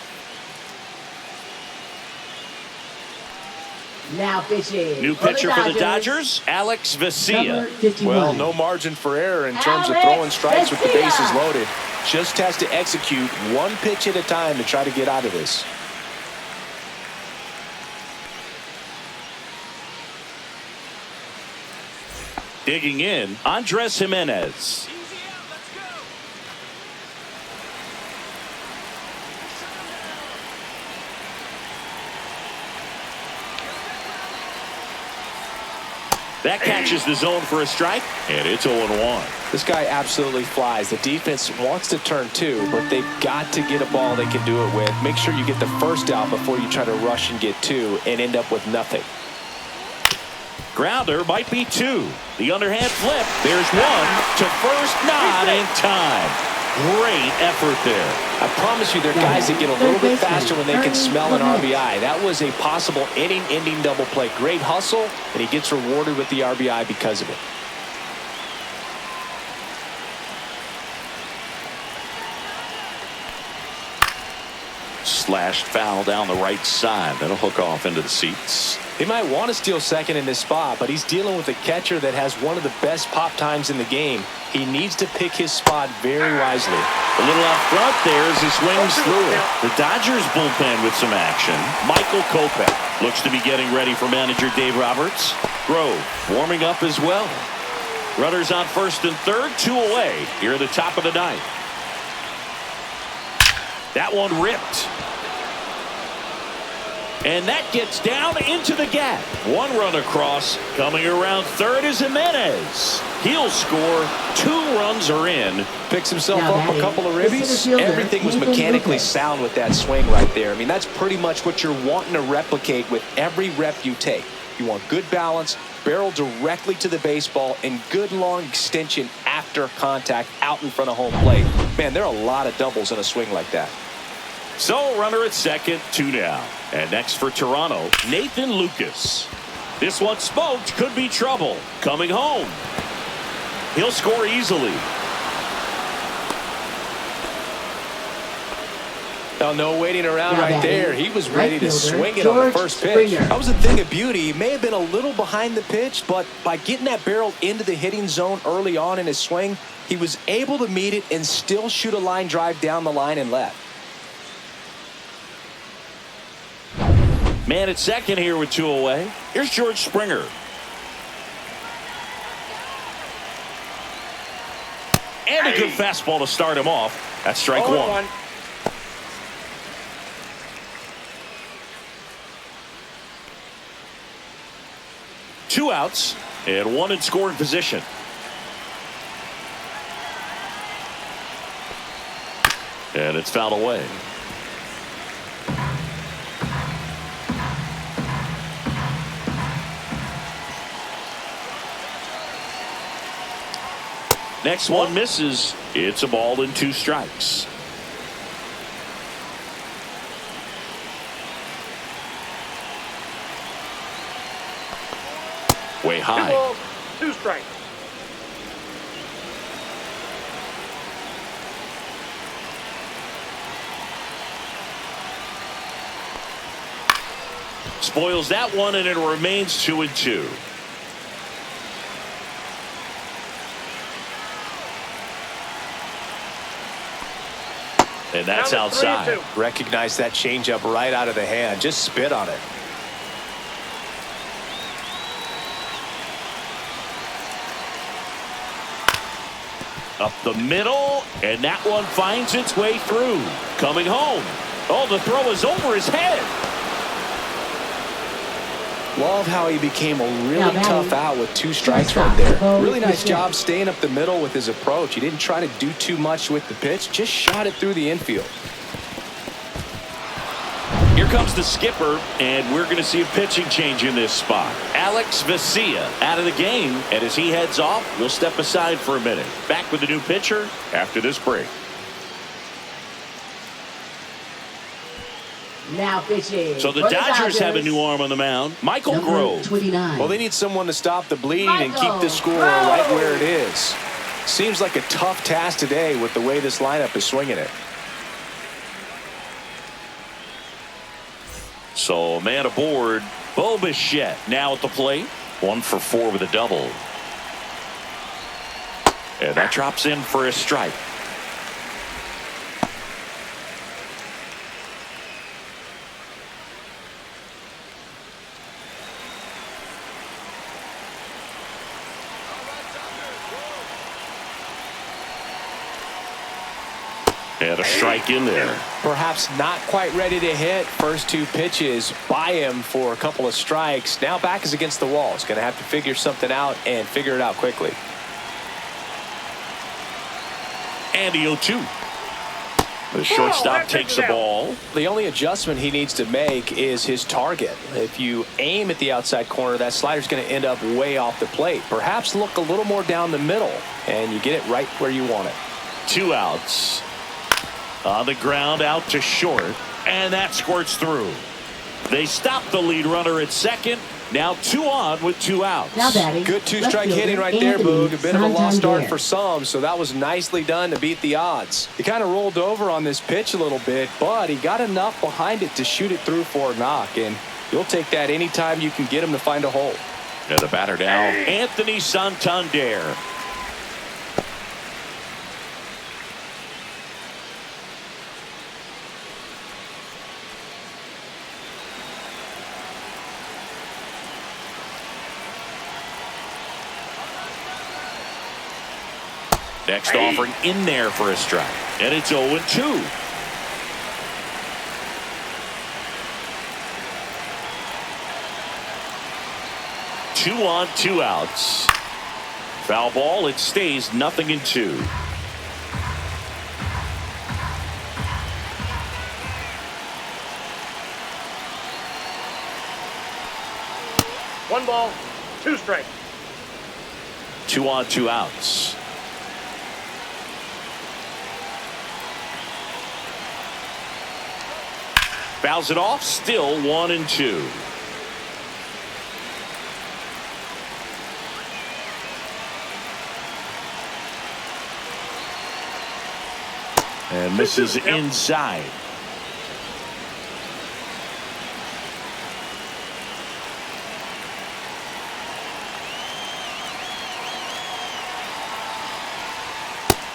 Now pitching. New pitcher for the Dodgers, Alex Vesia. Well, no margin for error in terms of throwing strikes with the bases loaded. Just has to execute one pitch at a time to try to get out of this. Digging in, Andres Jimenez. That catches the zone for a strike, and it's 0-1. This guy absolutely flies. The defense wants to turn two, but they've got to get a ball they can do it with. Make sure you get the first out before you try to rush and get two and end up with nothing. Grounder might be two. The underhand flip. There's one to first, not in time. Great effort there. I promise you, there are guys that get a little bit faster when they can smell an RBI. That was a possible inning-ending double play. Great hustle, and he gets rewarded with the RBI because of it. Slashed foul down the right side. That'll hook off into the seats. He might want to steal second in this spot, but he's dealing with a catcher that has one of the best pop times in the game. He needs to pick his spot very wisely. A little out front there as he swings through it. The Dodgers bullpen with some action. Michael Kopech looks to be getting ready for manager Dave Roberts. Grove warming up as well. Runners on first and third, two away here at the top of the ninth. That one ripped. And that gets down into the gap. One run across. Coming around third is Jimenez. He'll score. Two runs are in. Picks himself up a couple of ribbies. Everything was mechanically sound with that swing right there. I mean, that's pretty much what you're wanting to replicate with every rep you take. You want good balance, barrel directly to the baseball, and good long extension after contact out in front of home plate. Man, there are a lot of doubles in a swing like that. So, runner at second, two down. And next for Toronto, Nathan Lucas. This one smoked, could be trouble. Coming home. He'll score easily. Oh, no waiting around right there. He was ready to swing it on the first pitch. That was a thing of beauty. He may have been a little behind the pitch, but by getting that barrel into the hitting zone early on in his swing, he was able to meet it and still shoot a line drive down the line and left. Man at second here with 2 away. Here's George Springer. And a good fastball to start him off. That's strike 1. 2 outs and 1 in scoring position. And it's fouled away. Next one misses. It's a ball and 2 strikes. Way high. 2 balls, 2 strikes. Spoils that one, and it remains 2-2. And that's Down to 3-2. outside. Recognize that changeup right out of the hand. Just spit on it. Up the middle, and that one finds its way through. Coming home. Oh, the throw is over his head. Love how he became a really Now, tough out with 2 strikes right there. Really nice job staying up the middle with his approach. He didn't try to do too much with the pitch, just shot it through the infield. Here comes the skipper, and we're going to see a pitching change in this spot. Alex Vesia out of the game, and as he heads off, we'll step aside for a minute. Back with the new pitcher after this break. Now pitching. So the for Dodgers have a new arm on the mound, Michael Number Grove. 29. Well, they need someone to stop the bleeding and keep the score right where it is. Seems like a tough task today with the way this lineup is swinging it. So a man aboard, Bo Bichette now at the plate. 1 for 4 with a double. And that drops in for a strike. And a strike in there. Perhaps not quite ready to hit. First 2 pitches by him for a couple of strikes. Now back is against the wall. He's going to have to figure something out and figure it out quickly. And the 0-2. The shortstop takes the ball. The only adjustment he needs to make is his target. If you aim at the outside corner, that slider's going to end up way off the plate. Perhaps look a little more down the middle, and you get it right where you want it. 2 outs. On the ground, out to short, and that squirts through. They stop the lead runner at second. Now 2 on with 2 outs. Now batting. Good 2-strike left hitting fielder, right there, Anthony Boog. A bit of a lost start Santander. for some, so that was nicely done to beat the odds. He kind of rolled over on this pitch a little bit, but he got enough behind it to shoot it through for a knock, and you'll take that anytime you can get him to find a hole. And the batter now, Anthony Santander. Next offering in there for a strike. And it's 0-2. Two on, 2 outs. Foul ball. It stays 0-2. One ball, 2 strikes. 2 on, 2 outs. Fouls it off. Still 1-2. And misses inside.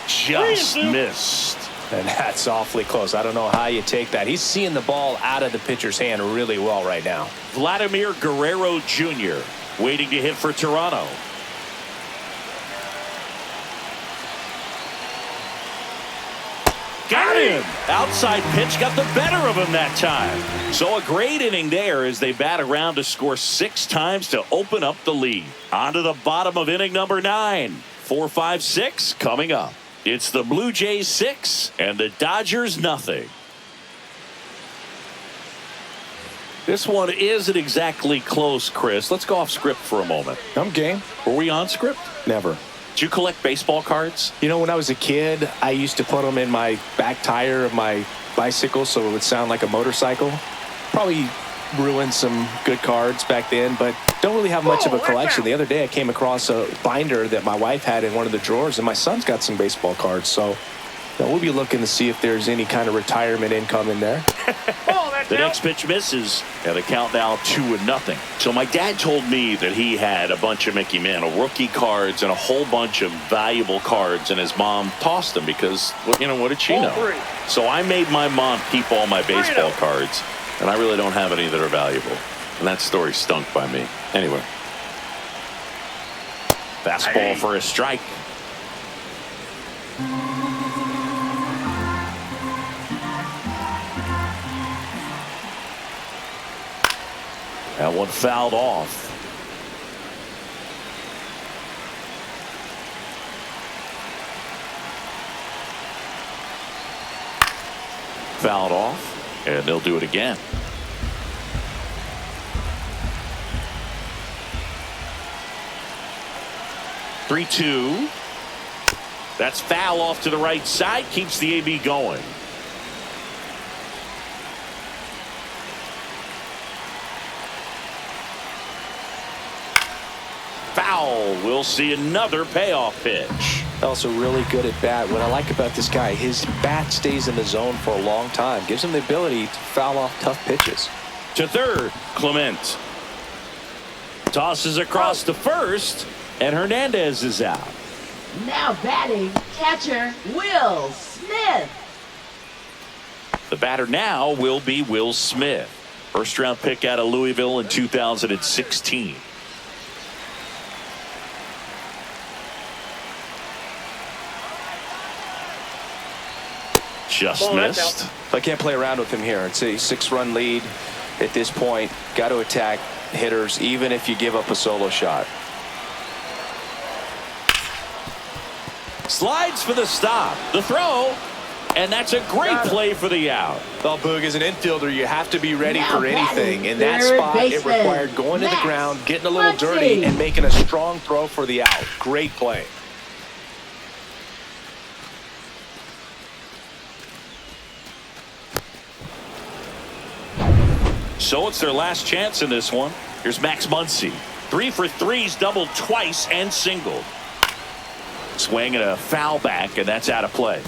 Just missed. And that's awfully close. I don't know how you take that. He's seeing the ball out of the pitcher's hand really well right now. Vladimir Guerrero Jr. waiting to hit for Toronto. Got him. Outside pitch got the better of him that time. So a great inning there as they bat around to score 6 times to open up the lead. On to the bottom of inning number 9. 4, 5, 6 coming up. It's the Blue Jays 6 and the Dodgers nothing. This one isn't exactly close, Chris. Let's go off script for a moment. I'm game. Were we on script? Never. Did you collect baseball cards? You know, when I was a kid, I used to put them in my back tire of my bicycle so it would sound like a motorcycle. Probably ruined some good cards back then, but don't really have much of a collection. The other day I came across a binder that my wife had in one of the drawers, and my son's got some baseball cards. So we'll be looking to see if there's any kind of retirement income in there. The next pitch misses, and the count now 2-0. So my dad told me that he had a bunch of Mickey Mantle rookie cards and a whole bunch of valuable cards, and his mom tossed them because, well, you know, what did she know? So I made my mom keep all my baseball cards, and I really don't have any that are valuable. And that story stunk by me. Anyway. Fastball for a strike. That one fouled off. Fouled off, and they'll do it again. Three, 2. That's foul off to the right side. Keeps the AB going. Foul. We'll see another payoff pitch. Also really good at bat. What I like about this guy, his bat stays in the zone for a long time. Gives him the ability to foul off tough pitches. To third, Clement. Tosses across to first, and Hernandez is out. Now batting, catcher Will Smith. The batter now will be Will Smith. First round pick out of Louisville in 2016. Just missed. I can't play around with him here. It's a 6-run lead at this point. Got to attack hitters even if you give up a solo shot. Slides for the stop. The throw. And that's a great play for the out. Well, Boog, as an infielder, you have to be ready Now for anything. In that third spot, it baseman. required going to the Next, ground, getting a little dirty, Muncy. and making a strong throw for the out. Great play. So it's their last chance in this one. Here's Max Muncy. 3 for 3's doubled twice and singled. Swing and a foul back, and that's out of play.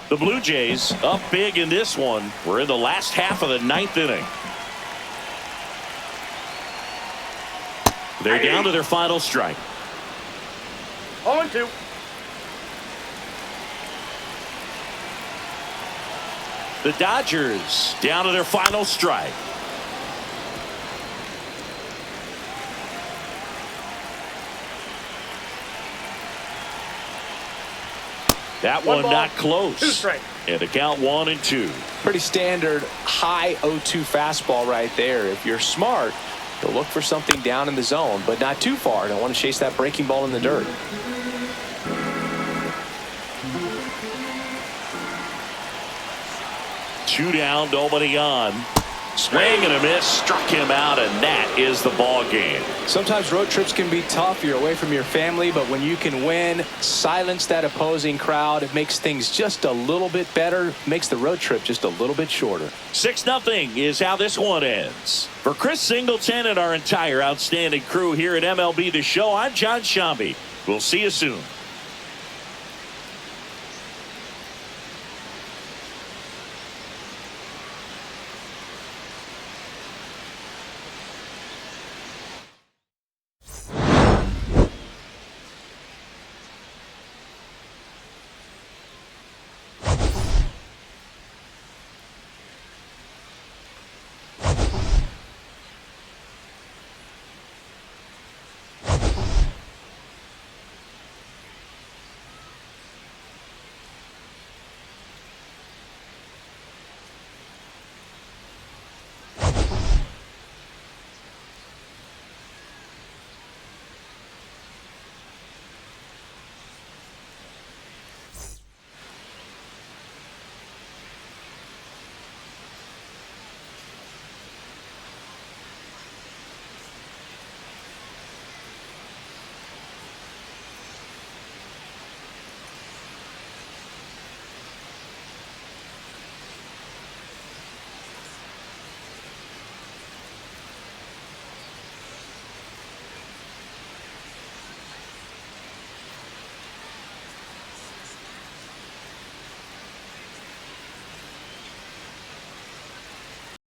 The Blue Jays up big in this one. We're in the last half of the 9th inning. They're down to their final strike. 0-2. The Dodgers down to their final strike. That one not close. 2 strikes. And the count 1-2. Pretty standard high 0-2 fastball right there. If you're smart, you'll look for something down in the zone, but not too far. Don't want to chase that breaking ball in the dirt. Two down, nobody on. Swing and a miss, struck him out, and that is the ball game. Sometimes road trips can be tough. You're away from your family, but when you can win, silence that opposing crowd, it makes things just a little bit better, makes the road trip just a little bit shorter. 6-0 is how this one ends. For Chris Singleton and our entire outstanding crew here at MLB The Show, I'm John Shambi. We'll see you soon.